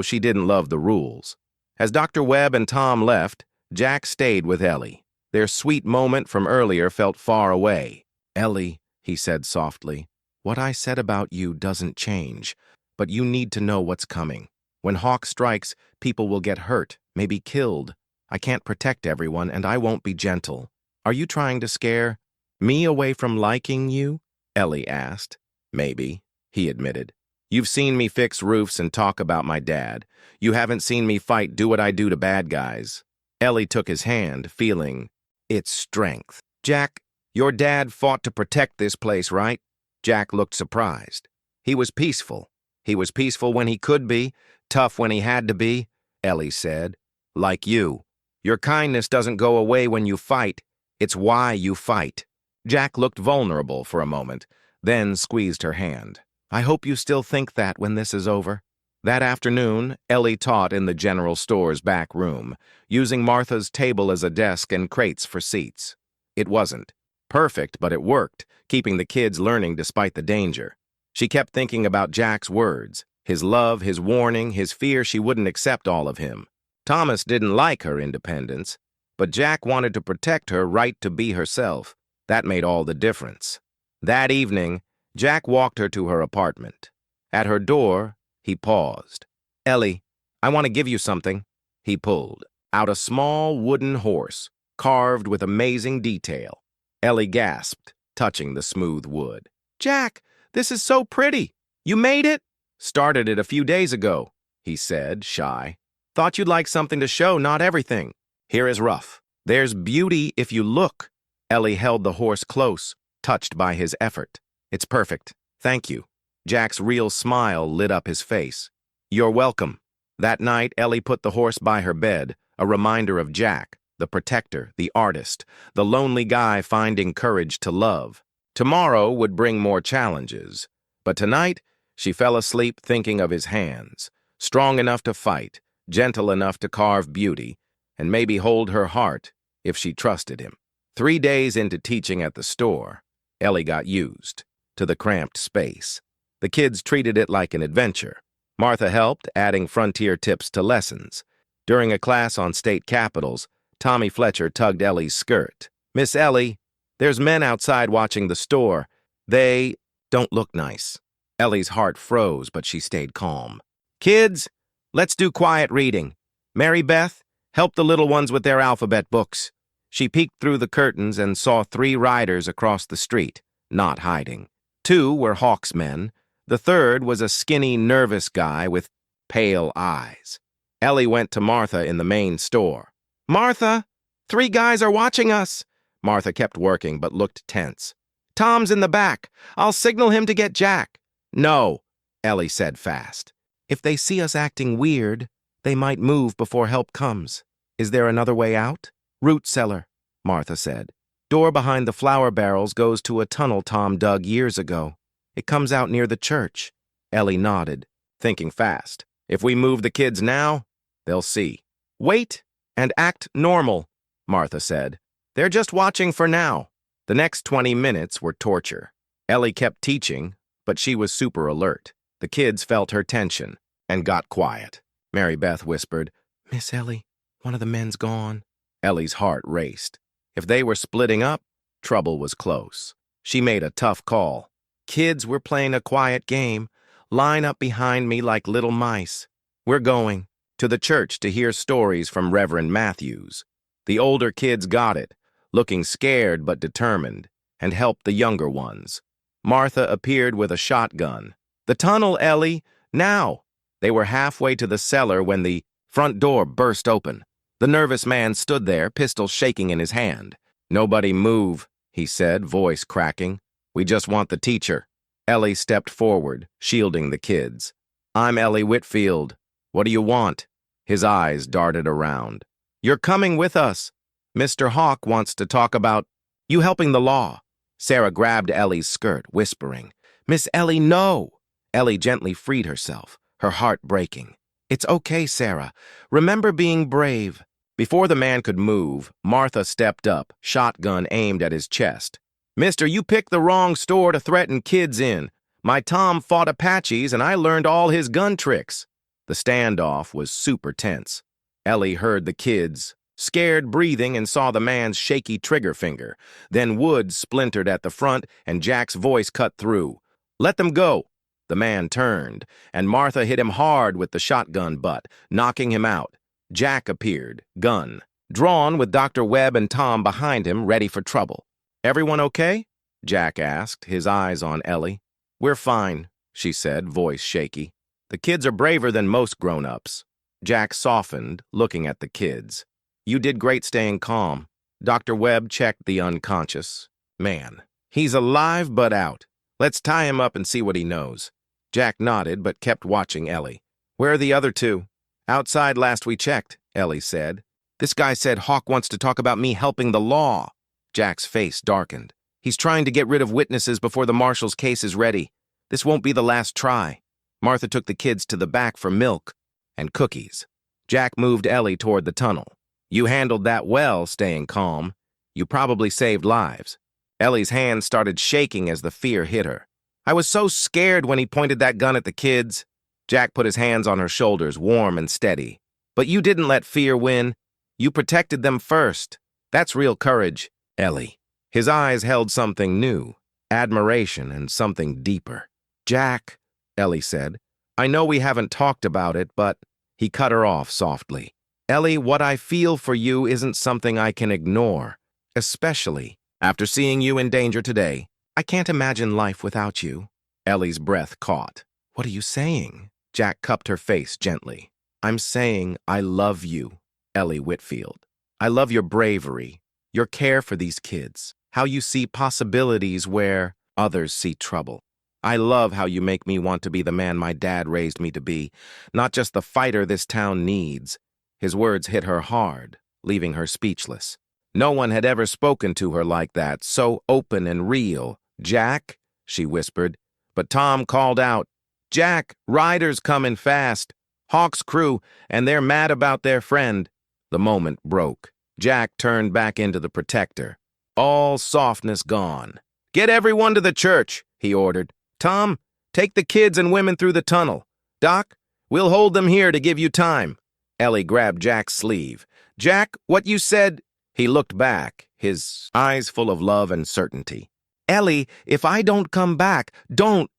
she didn't love the rules. As Dr. Webb and Tom left, Jack stayed with Ellie. Their sweet moment from earlier felt far away. Ellie, he said softly, what I said about you doesn't change, but you need to know what's coming. When Hawk strikes, people will get hurt, maybe killed. I can't protect everyone, and I won't be gentle. Are you trying to scare me away from liking you? Ellie asked. Maybe, he admitted. You've seen me fix roofs and talk about my dad. You haven't seen me do what I do to bad guys. Ellie took his hand, feeling its strength. Jack, your dad fought to protect this place, right? Jack looked surprised. He was peaceful. He was peaceful when he could be, tough when he had to be, Ellie said. Like you. Your kindness doesn't go away when you fight. It's why you fight. Jack looked vulnerable for a moment, then squeezed her hand. I hope you still think that when this is over. That afternoon, Ellie taught in the general store's back room, using Martha's table as a desk and crates for seats. It wasn't perfect, but it worked, keeping the kids learning despite the danger. She kept thinking about Jack's words, his love, his warning, his fear she wouldn't accept all of him. Thomas didn't like her independence, but Jack wanted to protect her right to be herself. That made all the difference. That evening, Jack walked her to her apartment. At her door, he paused. Ellie, I want to give you something. He pulled out a small wooden horse, carved with amazing detail. Ellie gasped, touching the smooth wood. Jack, this is so pretty. You made it? Started it a few days ago, he said, shy. Thought you'd like something to show, not everything. Here is rough. There's beauty if you look. Ellie held the horse close, touched by his effort. It's perfect. Thank you. Jack's real smile lit up his face. You're welcome. That night, Ellie put the horse by her bed, a reminder of Jack, the protector, the artist, the lonely guy finding courage to love. Tomorrow would bring more challenges, but tonight she fell asleep thinking of his hands, strong enough to fight, gentle enough to carve beauty, and maybe hold her heart if she trusted him. 3 days into teaching at the store, Ellie got used to the cramped space. The kids treated it like an adventure. Martha helped, adding frontier tips to lessons. During a class on state capitals, Tommy Fletcher tugged Ellie's skirt. Miss Ellie, there's men outside watching the store. They don't look nice. Ellie's heart froze, but she stayed calm. Kids, let's do quiet reading. Mary Beth, help the little ones with their alphabet books. She peeked through the curtains and saw 3 riders across the street, not hiding. 2 were Hawk's men. The third was a skinny, nervous guy with pale eyes. Ellie went to Martha in the main store. Martha, 3 guys are watching us. Martha kept working but looked tense. Tom's in the back. I'll signal him to get Jack. No, Ellie said fast. If they see us acting weird, they might move before help comes. Is there another way out? Root cellar. Martha said. Door behind the flour barrels goes to a tunnel Tom dug years ago. It comes out near the church. Ellie nodded, thinking fast. If we move the kids now, they'll see. Wait and act normal, Martha said. They're just watching for now. The next 20 minutes were torture. Ellie kept teaching, but she was super alert. The kids felt her tension and got quiet. Mary Beth whispered, Miss Ellie, one of the men's gone. Ellie's heart raced. If they were splitting up, trouble was close. She made a tough call. Kids, we're playing a quiet game. Line up behind me like little mice. We're going to the church to hear stories from Reverend Matthews. The older kids got it, looking scared but determined, and helped the younger ones. Martha appeared with a shotgun. The tunnel, Ellie, now! They were halfway to the cellar when the front door burst open. The nervous man stood there, pistol shaking in his hand. Nobody move, he said, voice cracking. We just want the teacher. Ellie stepped forward, shielding the kids. I'm Ellie Whitfield. What do you want? His eyes darted around. You're coming with us. Mr. Hawk wants to talk about you helping the law. Sarah grabbed Ellie's skirt, whispering, Miss Ellie, no! Ellie gently freed herself, her heart breaking. It's okay, Sarah. Remember being brave. Before the man could move, Martha stepped up, shotgun aimed at his chest. Mister, you picked the wrong store to threaten kids in. My Tom fought Apaches and I learned all his gun tricks. The standoff was super tense. Ellie heard the kids, scared breathing, and saw the man's shaky trigger finger. Then wood splintered at the front and Jack's voice cut through. Let them go. The man turned, and Martha hit him hard with the shotgun butt, knocking him out. Jack appeared, gun, drawn with Dr. Webb and Tom behind him, ready for trouble. Everyone okay? Jack asked, his eyes on Ellie. We're fine, she said, voice shaky. The kids are braver than most grown-ups. Jack softened, looking at the kids. You did great staying calm. Dr. Webb checked the unconscious man. He's alive but out. Let's tie him up and see what he knows. Jack nodded but kept watching Ellie. Where are the other two? Outside last we checked, Ellie said. This guy said Hawk wants to talk about me helping the law. Jack's face darkened. He's trying to get rid of witnesses before the marshal's case is ready. This won't be the last try. Martha took the kids to the back for milk and cookies. Jack moved Ellie toward the tunnel. You handled that well, staying calm. You probably saved lives. Ellie's hand started shaking as the fear hit her. I was so scared when he pointed that gun at the kids. Jack put his hands on her shoulders, warm and steady. But you didn't let fear win. You protected them first. That's real courage, Ellie. His eyes held something new, admiration and something deeper. Jack, Ellie said, I know we haven't talked about it, but he cut her off softly. Ellie, what I feel for you isn't something I can ignore, especially after seeing you in danger today. I can't imagine life without you. Ellie's breath caught. What are you saying? Jack cupped her face gently. I'm saying I love you, Ellie Whitfield. I love your bravery, your care for these kids, how you see possibilities where others see trouble. I love how you make me want to be the man my dad raised me to be, not just the fighter this town needs. His words hit her hard, leaving her speechless. No one had ever spoken to her like that, so open and real. Jack, she whispered, but Tom called out, Jack, riders coming fast. Hawk's crew, and they're mad about their friend. The moment broke. Jack turned back into the protector. All softness gone. Get everyone to the church, he ordered. Tom, take the kids and women through the tunnel. Doc, we'll hold them here to give you time. Ellie grabbed Jack's sleeve. Jack, what you said... He looked back, his eyes full of love and certainty. Ellie, if I don't come back, don't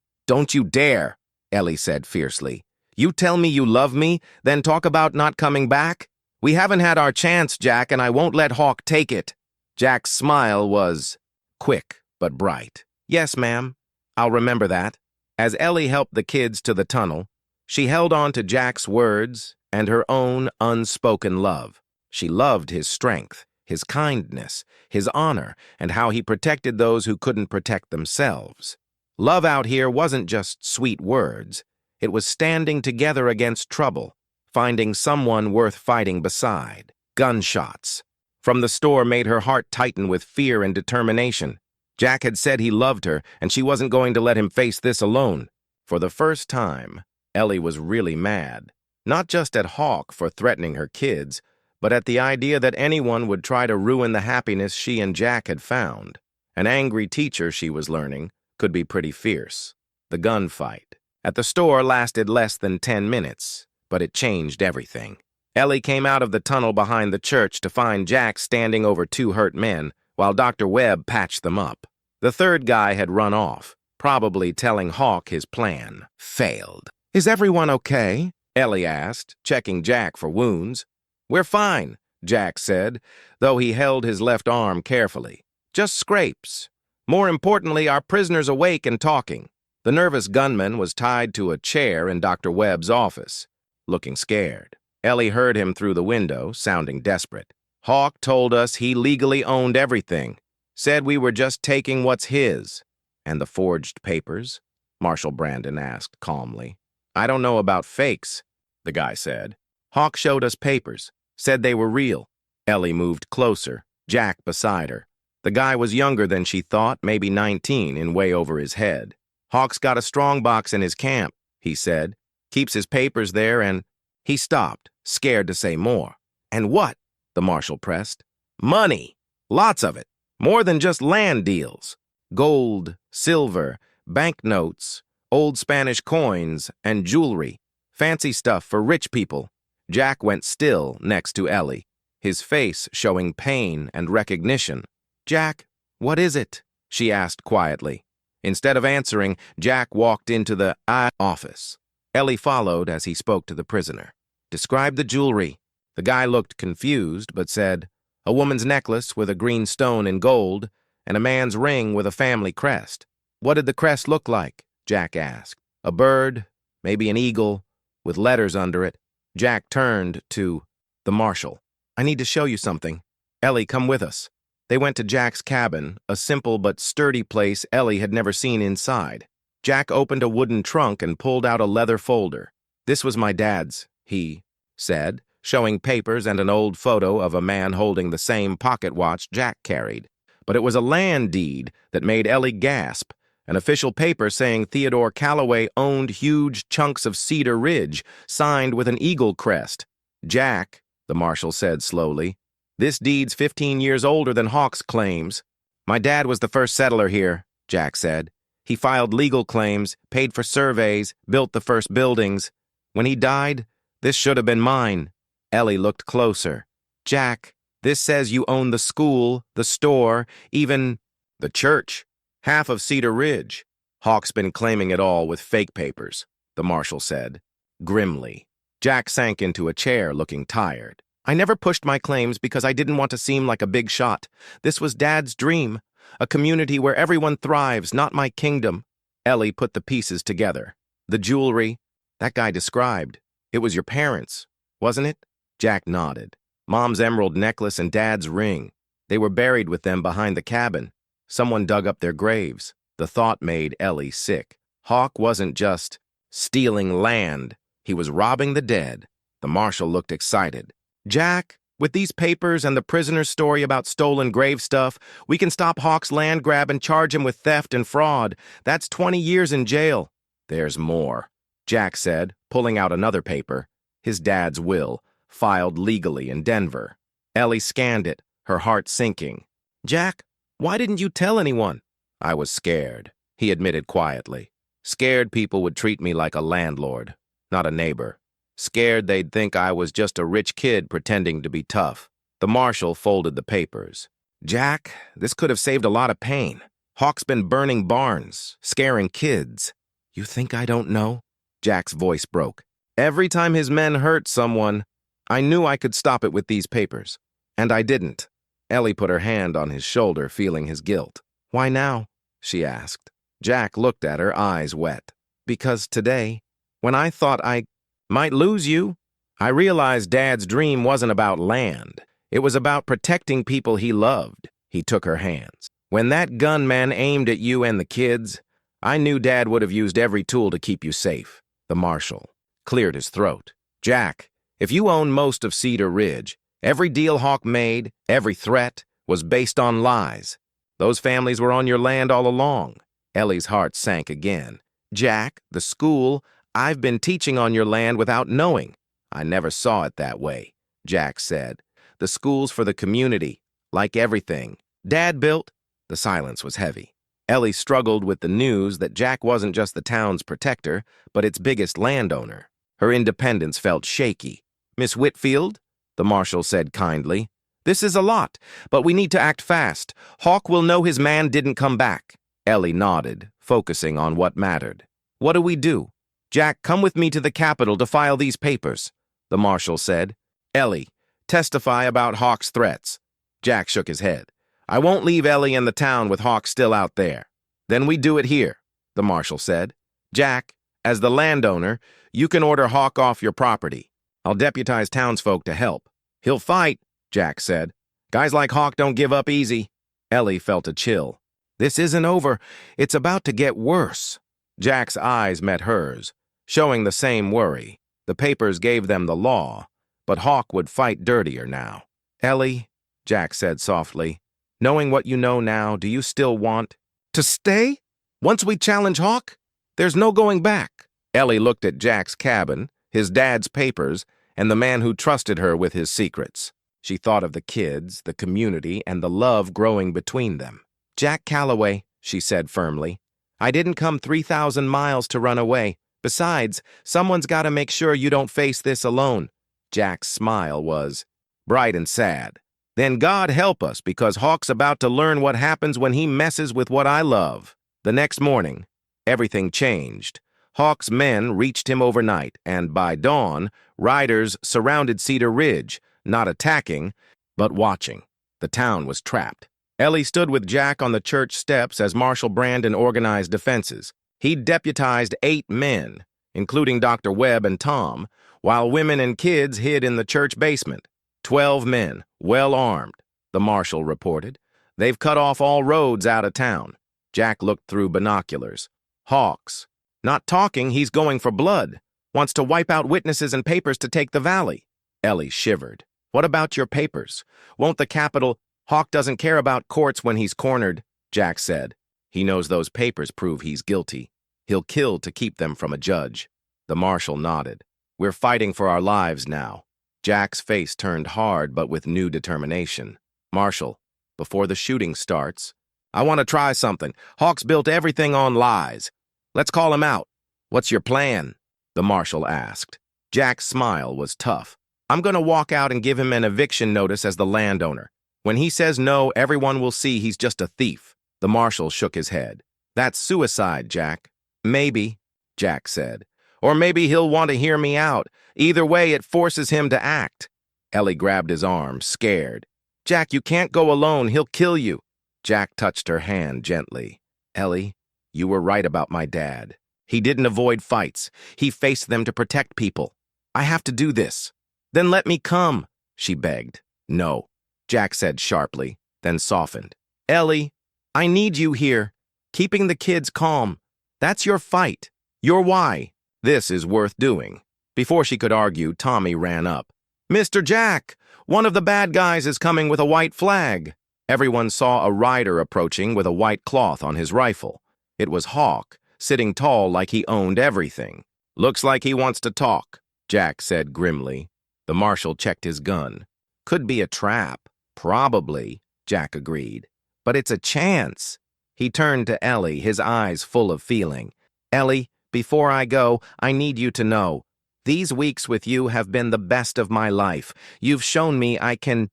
you dare, Ellie said fiercely. You tell me you love me, then talk about not coming back? We haven't had our chance, Jack, and I won't let Hawk take it. Jack's smile was quick but bright. Yes, ma'am. I'll remember that. As Ellie helped the kids to the tunnel, she held on to Jack's words and her own unspoken love. She loved his strength, his kindness, his honor, and how he protected those who couldn't protect themselves. Love out here wasn't just sweet words. It was standing together against trouble, finding someone worth fighting beside. Gunshots. from the store made her heart tighten with fear and determination. Jack had said he loved her, and she wasn't going to let him face this alone. For the first time, Ellie was really mad. Not just at Hawk for threatening her kids, but at the idea that anyone would try to ruin the happiness she and Jack had found. An angry teacher, she was learning, could be pretty fierce. The gunfight at the store lasted less than 10 minutes, but it changed everything. Ellie came out of the tunnel behind the church to find Jack standing over 2 hurt men, while Dr. Webb patched them up. The third guy had run off, probably telling Hawk his plan failed. "Is everyone okay?" Ellie asked, checking Jack for wounds. "We're fine," Jack said, though he held his left arm carefully. "Just scrapes. More importantly, our prisoner's awake and talking." The nervous gunman was tied to a chair in Dr. Webb's office, looking scared. Ellie heard him through the window, sounding desperate. "Hawk told us he legally owned everything. Said we were just taking what's his." "And the forged papers?" Marshal Brandon asked calmly. "I don't know about fakes," the guy said. "Hawk showed us papers, said they were real." Ellie moved closer, Jack beside her. The guy was younger than she thought, maybe 19, and way over his head. "Hawk's got a strongbox in his camp," he said. "Keeps his papers there and—" He stopped, scared to say more. "And what?" the marshal pressed. "Money. Lots of it. More than just land deals. Gold, silver, banknotes, old Spanish coins, and jewelry. Fancy stuff for rich people." Jack went still next to Ellie, his face showing pain and recognition. "Jack, what is it?" she asked quietly. Instead of answering, Jack walked into the office. Ellie followed as he spoke to the prisoner. "Describe the jewelry." The guy looked confused, but said, "A woman's necklace with a green stone in gold, and a man's ring with a family crest." "What did the crest look like?" Jack asked. "A bird, maybe an eagle, with letters under it." Jack turned to the marshal. "I need to show you something. Ellie, come with us." They went to Jack's cabin, a simple but sturdy place Ellie had never seen inside. Jack opened a wooden trunk and pulled out a leather folder. "This was my dad's," he said, showing papers and an old photo of a man holding the same pocket watch Jack carried. But it was a land deed that made Ellie gasp, an official paper saying Theodore Calloway owned huge chunks of Cedar Ridge, signed with an eagle crest. "Jack," the marshal said slowly, "this deed's 15 years older than Hawk's claims." "My dad was the first settler here," Jack said. "He filed legal claims, paid for surveys, built the first buildings. When he died, this should have been mine." Ellie looked closer. "Jack, this says you own the school, the store, even the church, half of Cedar Ridge." "Hawk's been claiming it all with fake papers," the marshal said, grimly. Jack sank into a chair, looking tired. "I never pushed my claims because I didn't want to seem like a big shot. This was Dad's dream, a community where everyone thrives, not my kingdom." Ellie put the pieces together. "The jewelry that guy described, it was your parents', wasn't it?" Jack nodded. "Mom's emerald necklace and Dad's ring. They were buried with them behind the cabin. Someone dug up their graves." The thought made Ellie sick. Hawk wasn't just stealing land. He was robbing the dead. The marshal looked excited. "Jack, with these papers and the prisoner's story about stolen grave stuff, we can stop Hawk's land grab and charge him with theft and fraud. That's 20 years in jail." "There's more," Jack said, pulling out another paper. His dad's will, filed legally in Denver. Ellie scanned it, her heart sinking. "Jack, why didn't you tell anyone?" "I was scared," he admitted quietly. "Scared people would treat me like a landlord, not a neighbor. Scared they'd think I was just a rich kid pretending to be tough." The marshal folded the papers. "Jack, this could have saved a lot of pain. Hawk's been burning barns, scaring kids." "You think I don't know?" Jack's voice broke. "Every time his men hurt someone, I knew I could stop it with these papers. And I didn't." Ellie put her hand on his shoulder, feeling his guilt. "Why now?" she asked. Jack looked at her, eyes wet. "Because today, when I thought I might lose you, I realized Dad's dream wasn't about land. It was about protecting people he loved." He took her hands. "When that gunman aimed at you and the kids, I knew Dad would have used every tool to keep you safe." The marshal cleared his throat. "Jack, if you own most of Cedar Ridge, Every deal Hawk made, every threat, was based on lies. Those families were on your land all along. Ellie's heart sank again. Jack, the school, I've been teaching on your land without knowing. I never saw it that way, Jack said. The school's for the community, like everything. Dad built. The silence was heavy. Ellie struggled with the news that Jack wasn't just the town's protector, but its biggest landowner. Her independence felt shaky. Miss Whitfield, the marshal said kindly, this is a lot, but we need to act fast. Hawk will know his man didn't come back. Ellie nodded, focusing on what mattered. What do we do? Jack, come with me to the Capitol to file these papers, the marshal said. Ellie, testify about Hawk's threats. Jack shook his head. I won't leave Ellie and the town with Hawk still out there. Then we do it here, the marshal said. Jack, as the landowner, you can order Hawk off your property. I'll deputize townsfolk to help. He'll fight, Jack said. Guys like Hawk don't give up easy. Ellie felt a chill. This isn't over. It's about to get worse. Jack's eyes met hers, showing the same worry. The papers gave them the law, but Hawk would fight dirtier now. Ellie, Jack said softly, knowing what you know now, do you still want to stay? Once we challenge Hawk, there's no going back. Ellie looked at Jack's cabin, his dad's papers, and the man who trusted her with his secrets. She thought of the kids, the community, and the love growing between them. Jack Calloway, she said firmly, I didn't come 3,000 miles to run away. Besides, someone's got to make sure you don't face this alone. Jack's smile was bright and sad. Then God help us, because Hawk's about to learn what happens when he messes with what I love. The next morning, everything changed. Hawk's men reached him overnight, and by dawn, riders surrounded Cedar Ridge, not attacking, but watching. The town was trapped. Ellie stood with Jack on the church steps as Marshal Brandon organized defenses. He deputized 8 men, including Dr. Webb and Tom, while women and kids hid in the church basement. 12 men, well armed, the marshal reported. They've cut off all roads out of town. Jack looked through binoculars. Hawks. Not talking, he's going for blood. Wants to wipe out witnesses and papers to take the valley. Ellie shivered. What about your papers? Won't the Capitol... Hawk doesn't care about courts when he's cornered, Jack said. He knows those papers prove he's guilty. He'll kill to keep them from a judge. The marshal nodded. We're fighting for our lives now. Jack's face turned hard, but with new determination. Marshal, before the shooting starts, I want to try something. Hawk's built everything on lies. Let's call him out. What's your plan? The marshal asked. Jack's smile was tough. I'm going to walk out and give him an eviction notice as the landowner. When he says no, everyone will see he's just a thief. The marshal shook his head. That's suicide, Jack. Maybe, Jack said. Or maybe he'll want to hear me out. Either way, it forces him to act. Ellie grabbed his arm, scared. Jack, you can't go alone. He'll kill you. Jack touched her hand gently. Ellie, you were right about my dad. He didn't avoid fights. He faced them to protect people. I have to do this. Then let me come, she begged. No, Jack said sharply, then softened. Ellie, I need you here. Keeping the kids calm. That's your fight. Your why. This is worth doing. Before she could argue, Tommy ran up. Mr. Jack, one of the bad guys is coming with a white flag. Everyone saw a rider approaching with a white cloth on his rifle. It was Hawk, sitting tall like he owned everything. Looks like he wants to talk, Jack said grimly. The marshal checked his gun. Could be a trap. Probably, Jack agreed. But it's a chance. He turned to Ellie, his eyes full of feeling. Ellie, before I go, I need you to know. These weeks with you have been the best of my life. You've shown me I can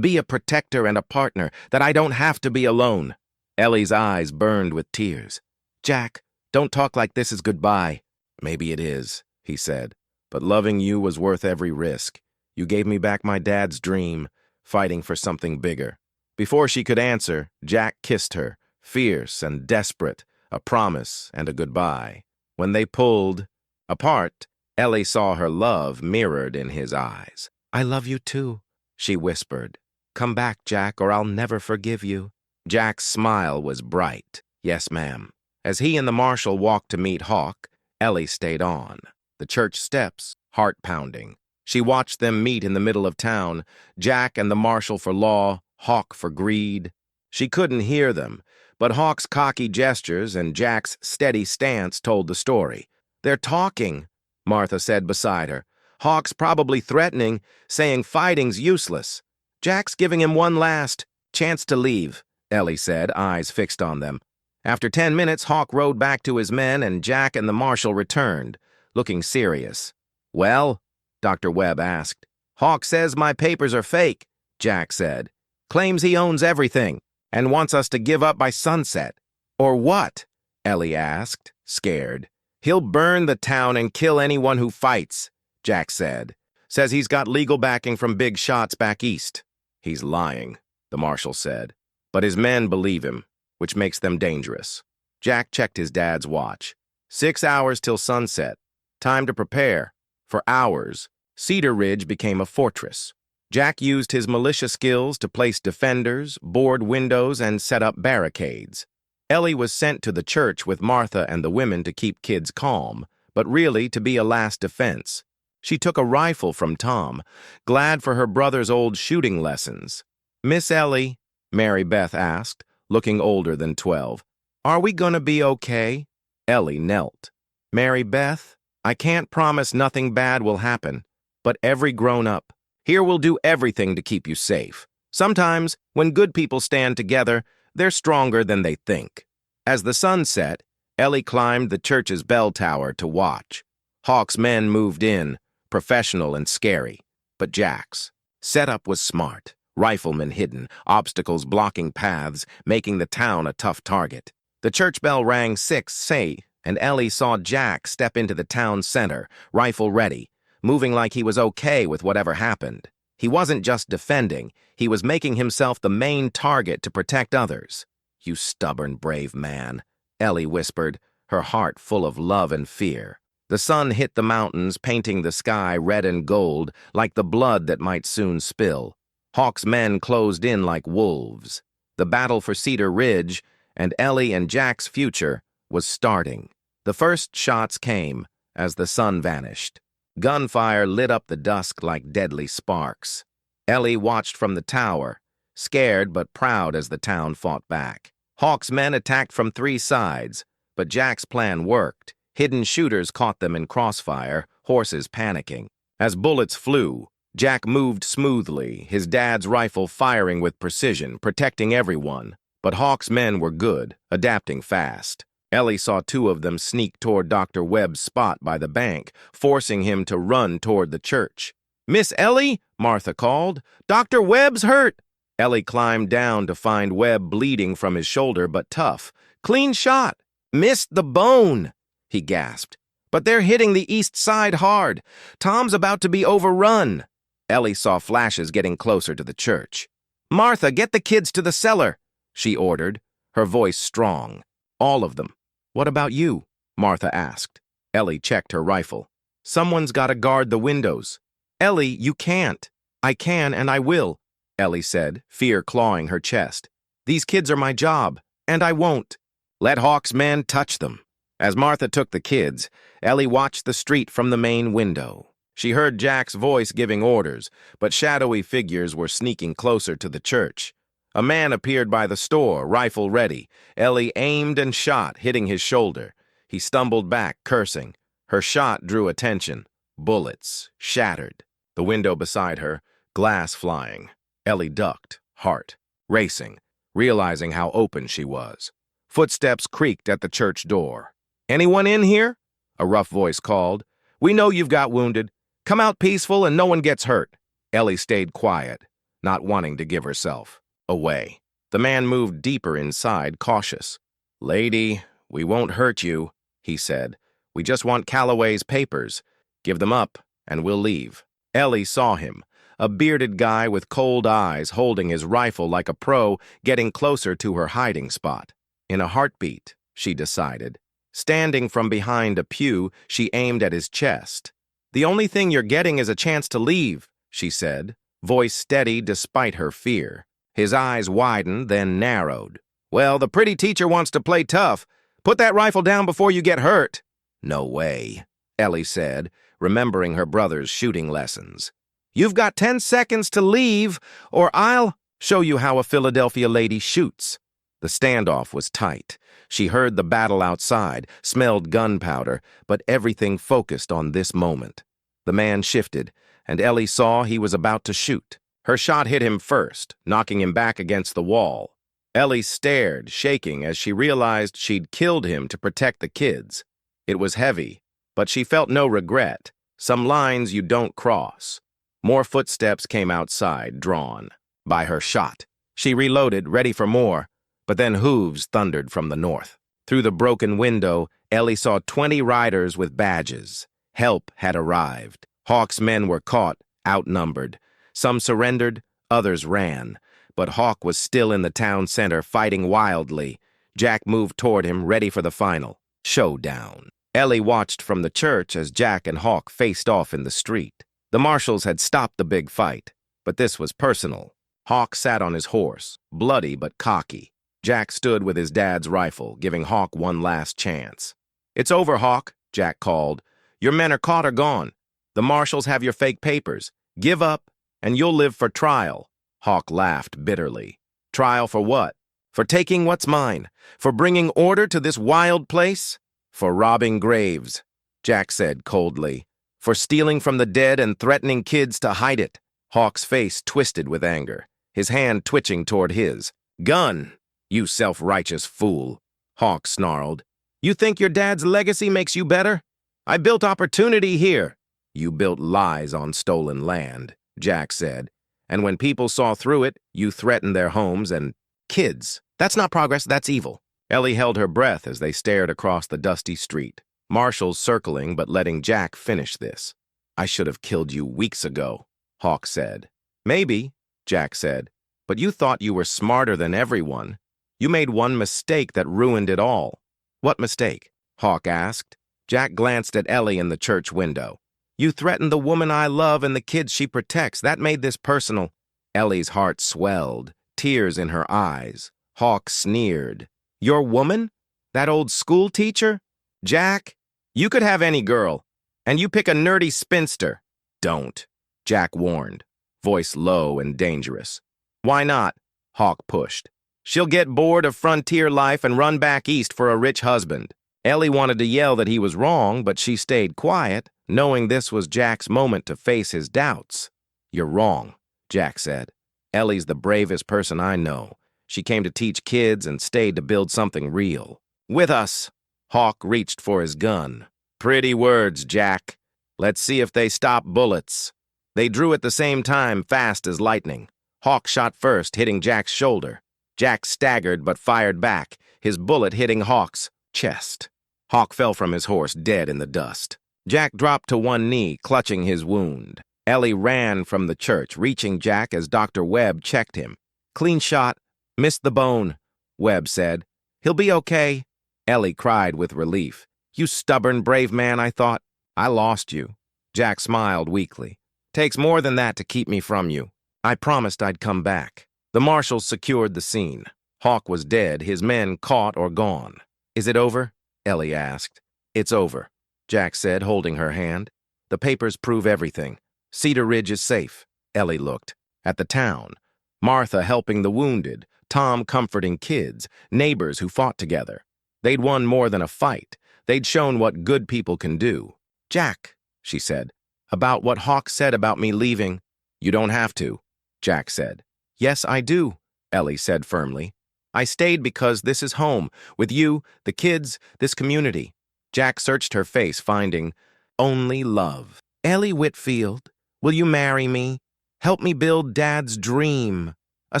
be a protector and a partner, that I don't have to be alone. Ellie's eyes burned with tears. Jack, don't talk like this is goodbye. Maybe it is, he said. But loving you was worth every risk. You gave me back my dad's dream, fighting for something bigger. Before she could answer, Jack kissed her, fierce and desperate, a promise and a goodbye. When they pulled apart, Ellie saw her love mirrored in his eyes. I love you too, she whispered. Come back, Jack, or I'll never forgive you. Jack's smile was bright. Yes, ma'am. As he and the marshal walked to meet Hawk, Ellie stayed on. The church steps, heart pounding. She watched them meet in the middle of town, Jack and the marshal for law, Hawk for greed. She couldn't hear them, but Hawk's cocky gestures and Jack's steady stance told the story. "They're talking," Martha said beside her. "Hawk's probably threatening, saying fighting's useless. Jack's giving him one last chance to leave," Ellie said, eyes fixed on them. After 10 minutes, Hawk rode back to his men and Jack and the marshal returned, looking serious. "Well?" Dr. Webb asked. "Hawk says my papers are fake," Jack said. "Claims he owns everything and wants us to give up by sunset." "Or what?" Ellie asked, scared. "He'll burn the town and kill anyone who fights," Jack said. "Says he's got legal backing from big shots back east." "He's lying," the marshal said. "But his men believe him, which makes them dangerous." Jack checked his dad's watch. 6 hours till sunset. Time to prepare. For hours, Cedar Ridge became a fortress. Jack used his militia skills to place defenders, board windows, and set up barricades. Ellie was sent to the church with Martha and the women to keep kids calm, but really to be a last defense. She took a rifle from Tom, glad for her brother's old shooting lessons. "Miss Ellie," Mary Beth asked, looking older than 12, "are we gonna be okay?" Ellie knelt. "Mary Beth, I can't promise nothing bad will happen, but every grown-up here will do everything to keep you safe. Sometimes, when good people stand together, they're stronger than they think." As the sun set, Ellie climbed the church's bell tower to watch. Hawk's men moved in, professional and scary, but Jack's setup was smart. Riflemen hidden, obstacles blocking paths, making the town a tough target. The church bell rang 6, say, and Ellie saw Jack step into the town center, rifle ready, moving like he was okay with whatever happened. He wasn't just defending, he was making himself the main target to protect others. "You stubborn, brave man," Ellie whispered, her heart full of love and fear. The sun hit the mountains, painting the sky red and gold, like the blood that might soon spill. Hawk's men closed in like wolves. The battle for Cedar Ridge, and Ellie and Jack's future, was starting. The first shots came as the sun vanished. Gunfire lit up the dusk like deadly sparks. Ellie watched from the tower, scared but proud as the town fought back. Hawk's men attacked from 3 sides, but Jack's plan worked. Hidden shooters caught them in crossfire, horses panicking. As bullets flew, Jack moved smoothly, his dad's rifle firing with precision, protecting everyone. But Hawk's men were good, adapting fast. Ellie saw 2 of them sneak toward Dr. Webb's spot by the bank, forcing him to run toward the church. "Miss Ellie," Martha called, "Dr. Webb's hurt." Ellie climbed down to find Webb bleeding from his shoulder, but tough. "Clean shot. Missed the bone," he gasped. "But they're hitting the east side hard. Tom's about to be overrun." Ellie saw flashes getting closer to the church. "Martha, get the kids to the cellar," she ordered, her voice strong. "All of them." "What about you?" Martha asked. Ellie checked her rifle. "Someone's got to guard the windows." "Ellie, you can't." "I can and I will," Ellie said, fear clawing her chest. "These kids are my job, and I won't." "Let Hawk's men touch them." As Martha took the kids, Ellie watched the street from the main window. She heard Jack's voice giving orders, but shadowy figures were sneaking closer to the church. A man appeared by the store, rifle ready. Ellie aimed and shot, hitting his shoulder. He stumbled back, cursing. Her shot drew attention. Bullets, shattered. The window beside her, glass flying. Ellie ducked, heart racing, realizing how open she was. Footsteps creaked at the church door. "Anyone in here?" a rough voice called. "We know you've got wounded. Come out peaceful and no one gets hurt." Ellie stayed quiet, not wanting to give herself away. The man moved deeper inside, cautious. "Lady, we won't hurt you," he said. "We just want Calloway's papers. Give them up, and we'll leave." Ellie saw him, a bearded guy with cold eyes holding his rifle like a pro, getting closer to her hiding spot. In a heartbeat, she decided. Standing from behind a pew, she aimed at his chest. "The only thing you're getting is a chance to leave," she said, voice steady despite her fear. His eyes widened, then narrowed. "Well, the pretty teacher wants to play tough. Put that rifle down before you get hurt." "No way," Ellie said, remembering her brother's shooting lessons. "You've got 10 seconds to leave, or I'll show you how a Philadelphia lady shoots." The standoff was tight. She heard the battle outside, smelled gunpowder, but everything focused on this moment. The man shifted, and Ellie saw he was about to shoot. Her shot hit him first, knocking him back against the wall. Ellie stared, shaking, as she realized she'd killed him to protect the kids. It was heavy, but she felt no regret. Some lines you don't cross. More footsteps came outside, drawn by her shot. She reloaded, ready for more, but then hooves thundered from the north. Through the broken window, Ellie saw 20 riders with badges. Help had arrived. Hawk's men were caught, outnumbered. Some surrendered, others ran. But Hawk was still in the town center, fighting wildly. Jack moved toward him, ready for the final showdown. Ellie watched from the church as Jack and Hawk faced off in the street. The marshals had stopped the big fight, but this was personal. Hawk sat on his horse, bloody but cocky. Jack stood with his dad's rifle, giving Hawk one last chance. "It's over, Hawk," Jack called. "Your men are caught or gone. The marshals have your fake papers. Give up, and you'll live for trial." Hawk laughed bitterly. "Trial for what? For taking what's mine? For bringing order to this wild place? For robbing graves," Jack said coldly. "For stealing from the dead and threatening kids to hide it." Hawk's face twisted with anger, his hand twitching toward his. "Gun, you self-righteous fool," Hawk snarled. "You think your dad's legacy makes you better? I built opportunity here." "You built lies on stolen land," Jack said. "And when people saw through it, you threatened their homes and kids. That's not progress, that's evil." Ellie held her breath as they stared across the dusty street. Marshals circling but letting Jack finish this. "I should have killed you weeks ago," Hawk said. "Maybe," Jack said, "but you thought you were smarter than everyone. You made one mistake that ruined it all." "What mistake?" Hawk asked. Jack glanced at Ellie in the church window. "You threatened the woman I love and the kids she protects. That made this personal." Ellie's heart swelled, tears in her eyes. Hawk sneered. "Your woman? That old school teacher? Jack, you could have any girl, and you pick a nerdy spinster." "Don't," Jack warned, voice low and dangerous. "Why not?" Hawk pushed. "She'll get bored of frontier life and run back east for a rich husband." Ellie wanted to yell that he was wrong, but she stayed quiet, knowing this was Jack's moment to face his doubts. "You're wrong," Jack said. "Ellie's the bravest person I know. She came to teach kids and stayed to build something real. With us." Hawk reached for his gun. "Pretty words, Jack. Let's see if they stop bullets." They drew at the same time, fast as lightning. Hawk shot first, hitting Jack's shoulder. Jack staggered but fired back, his bullet hitting Hawk's chest. Hawk fell from his horse, dead in the dust. Jack dropped to one knee, clutching his wound. Ellie ran from the church, reaching Jack as Dr. Webb checked him. "Clean shot. Missed the bone," Webb said. "He'll be okay." Ellie cried with relief. "You stubborn, brave man, I thought. I lost you." Jack smiled weakly. "Takes more than that to keep me from you. I promised I'd come back." The marshals secured the scene. Hawk was dead, his men caught or gone. "Is it over?" Ellie asked. "It's over," Jack said, holding her hand. "The papers prove everything. Cedar Ridge is safe." Ellie looked. At the town. Martha helping the wounded, Tom comforting kids, neighbors who fought together. They'd won more than a fight. They'd shown what good people can do. "Jack," she said, "about what Hawk said about me leaving." "You don't have to," Jack said. "Yes, I do," Ellie said firmly. "I stayed because this is home, with you, the kids, this community." Jack searched her face, finding only love. "Ellie Whitfield, will you marry me? Help me build Dad's dream. A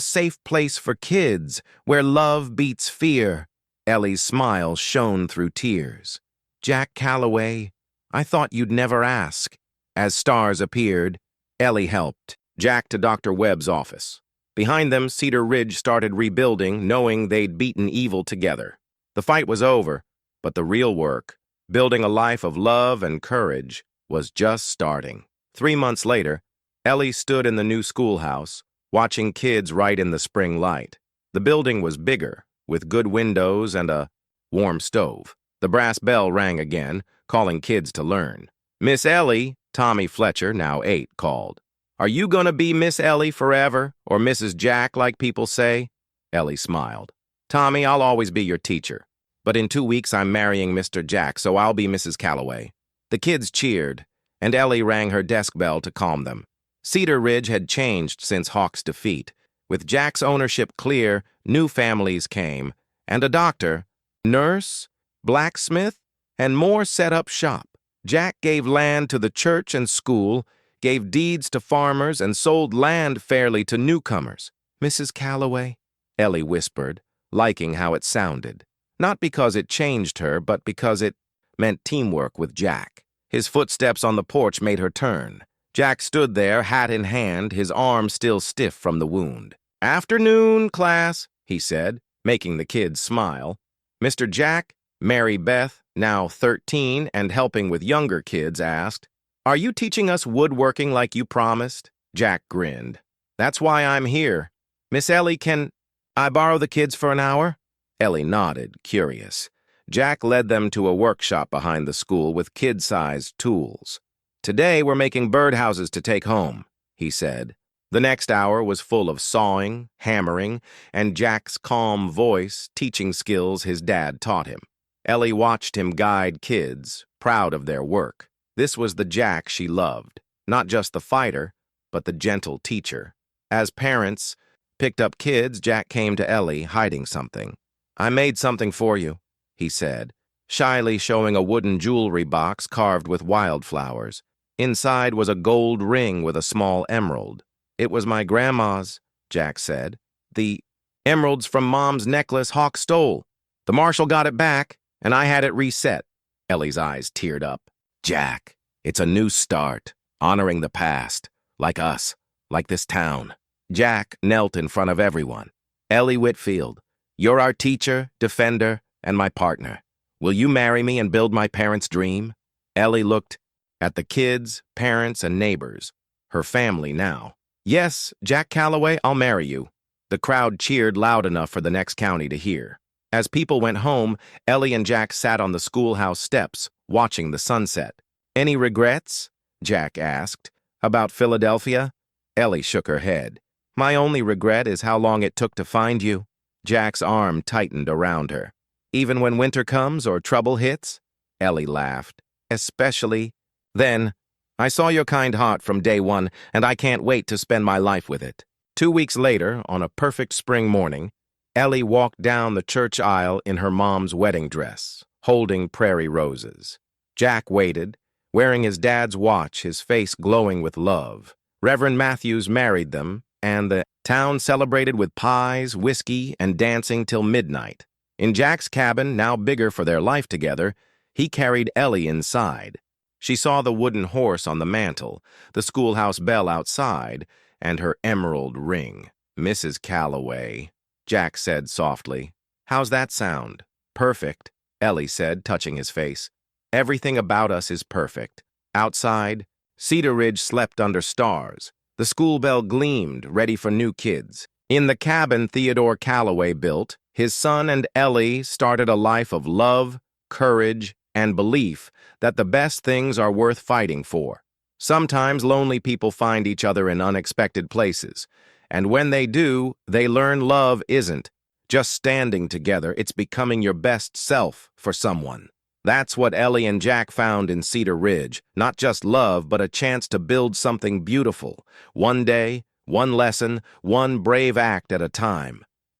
safe place for kids, where love beats fear." Ellie's smile shone through tears. "Jack Calloway, I thought you'd never ask." As stars appeared, Ellie helped Jack to Dr. Webb's office. Behind them, Cedar Ridge started rebuilding, knowing they'd beaten evil together. The fight was over, but the real work, building a life of love and courage, was just starting. 3 months later, Ellie stood in the new schoolhouse, watching kids write in the spring light. The building was bigger, with good windows and a warm stove. The brass bell rang again, calling kids to learn. Miss Ellie, Tommy Fletcher, now 8, called. Are you gonna be Miss Ellie forever, or Mrs. Jack like people say? Ellie smiled. Tommy, I'll always be your teacher. But in 2 weeks I'm marrying Mr. Jack, so I'll be Mrs. Calloway. The kids cheered, and Ellie rang her desk bell to calm them. Cedar Ridge had changed since Hawk's defeat. With Jack's ownership clear, new families came, and a doctor, nurse, blacksmith, and more set up shop. Jack gave land to the church and school, gave deeds to farmers, and sold land fairly to newcomers. Mrs. Calloway, Ellie whispered, liking how it sounded. Not because it changed her, but because it meant teamwork with Jack. His footsteps on the porch made her turn. Jack stood there, hat in hand, his arm still stiff from the wound. Afternoon, class, he said, making the kids smile. Mr. Jack, Mary Beth, now 13 and helping with younger kids, asked, Are you teaching us woodworking like you promised? Jack grinned. That's why I'm here. Miss Ellie, can I borrow the kids for an hour? Ellie nodded, curious. Jack led them to a workshop behind the school with kid-sized tools. Today we're making birdhouses to take home, he said. The next hour was full of sawing, hammering, and Jack's calm voice teaching skills his dad taught him. Ellie watched him guide kids, proud of their work. This was the Jack she loved, not just the fighter, but the gentle teacher. As parents picked up kids, Jack came to Ellie, hiding something. I made something for you, he said, shyly showing a wooden jewelry box carved with wildflowers. Inside was a gold ring with a small emerald. It was my grandma's, Jack said. The emerald's from Mom's necklace Hawk stole. The marshal got it back, and I had it reset. Ellie's eyes teared up. Jack, it's a new start, honoring the past, like us, like this town. Jack knelt in front of everyone. Ellie Whitfield, you're our teacher, defender, and my partner. Will you marry me and build my parents' dream? Ellie looked at the kids, parents, and neighbors, her family now. Yes, Jack Calloway, I'll marry you. The crowd cheered loud enough for the next county to hear. As people went home, Ellie and Jack sat on the schoolhouse steps, watching the sunset. Any regrets? Jack asked. About Philadelphia? Ellie shook her head. My only regret is how long it took to find you. Jack's arm tightened around her. Even when winter comes or trouble hits? Ellie laughed. Especially then. I saw your kind heart from day one, and I can't wait to spend my life with it. 2 weeks later, on a perfect spring morning, Ellie walked down the church aisle in her mom's wedding dress, holding prairie roses. Jack waited, wearing his dad's watch, his face glowing with love. Reverend Matthews married them, and the town celebrated with pies, whiskey, and dancing till midnight. In Jack's cabin, now bigger for their life together, he carried Ellie inside. She saw the wooden horse on the mantel, the schoolhouse bell outside, and her emerald ring. Mrs. Calloway, Jack said softly. How's that sound? Perfect, Ellie said, touching his face. Everything about us is perfect. Outside, Cedar Ridge slept under stars. The school bell gleamed, ready for new kids. In the cabin Theodore Calloway built, his son and Ellie started a life of love, courage, and belief that the best things are worth fighting for. Sometimes lonely people find each other in unexpected places, and when they do, they learn love isn't just standing together, it's becoming your best self for someone. That's what Ellie and Jack found in Cedar Ridge, not just love, but a chance to build something beautiful. One day, one lesson, one brave act at a time.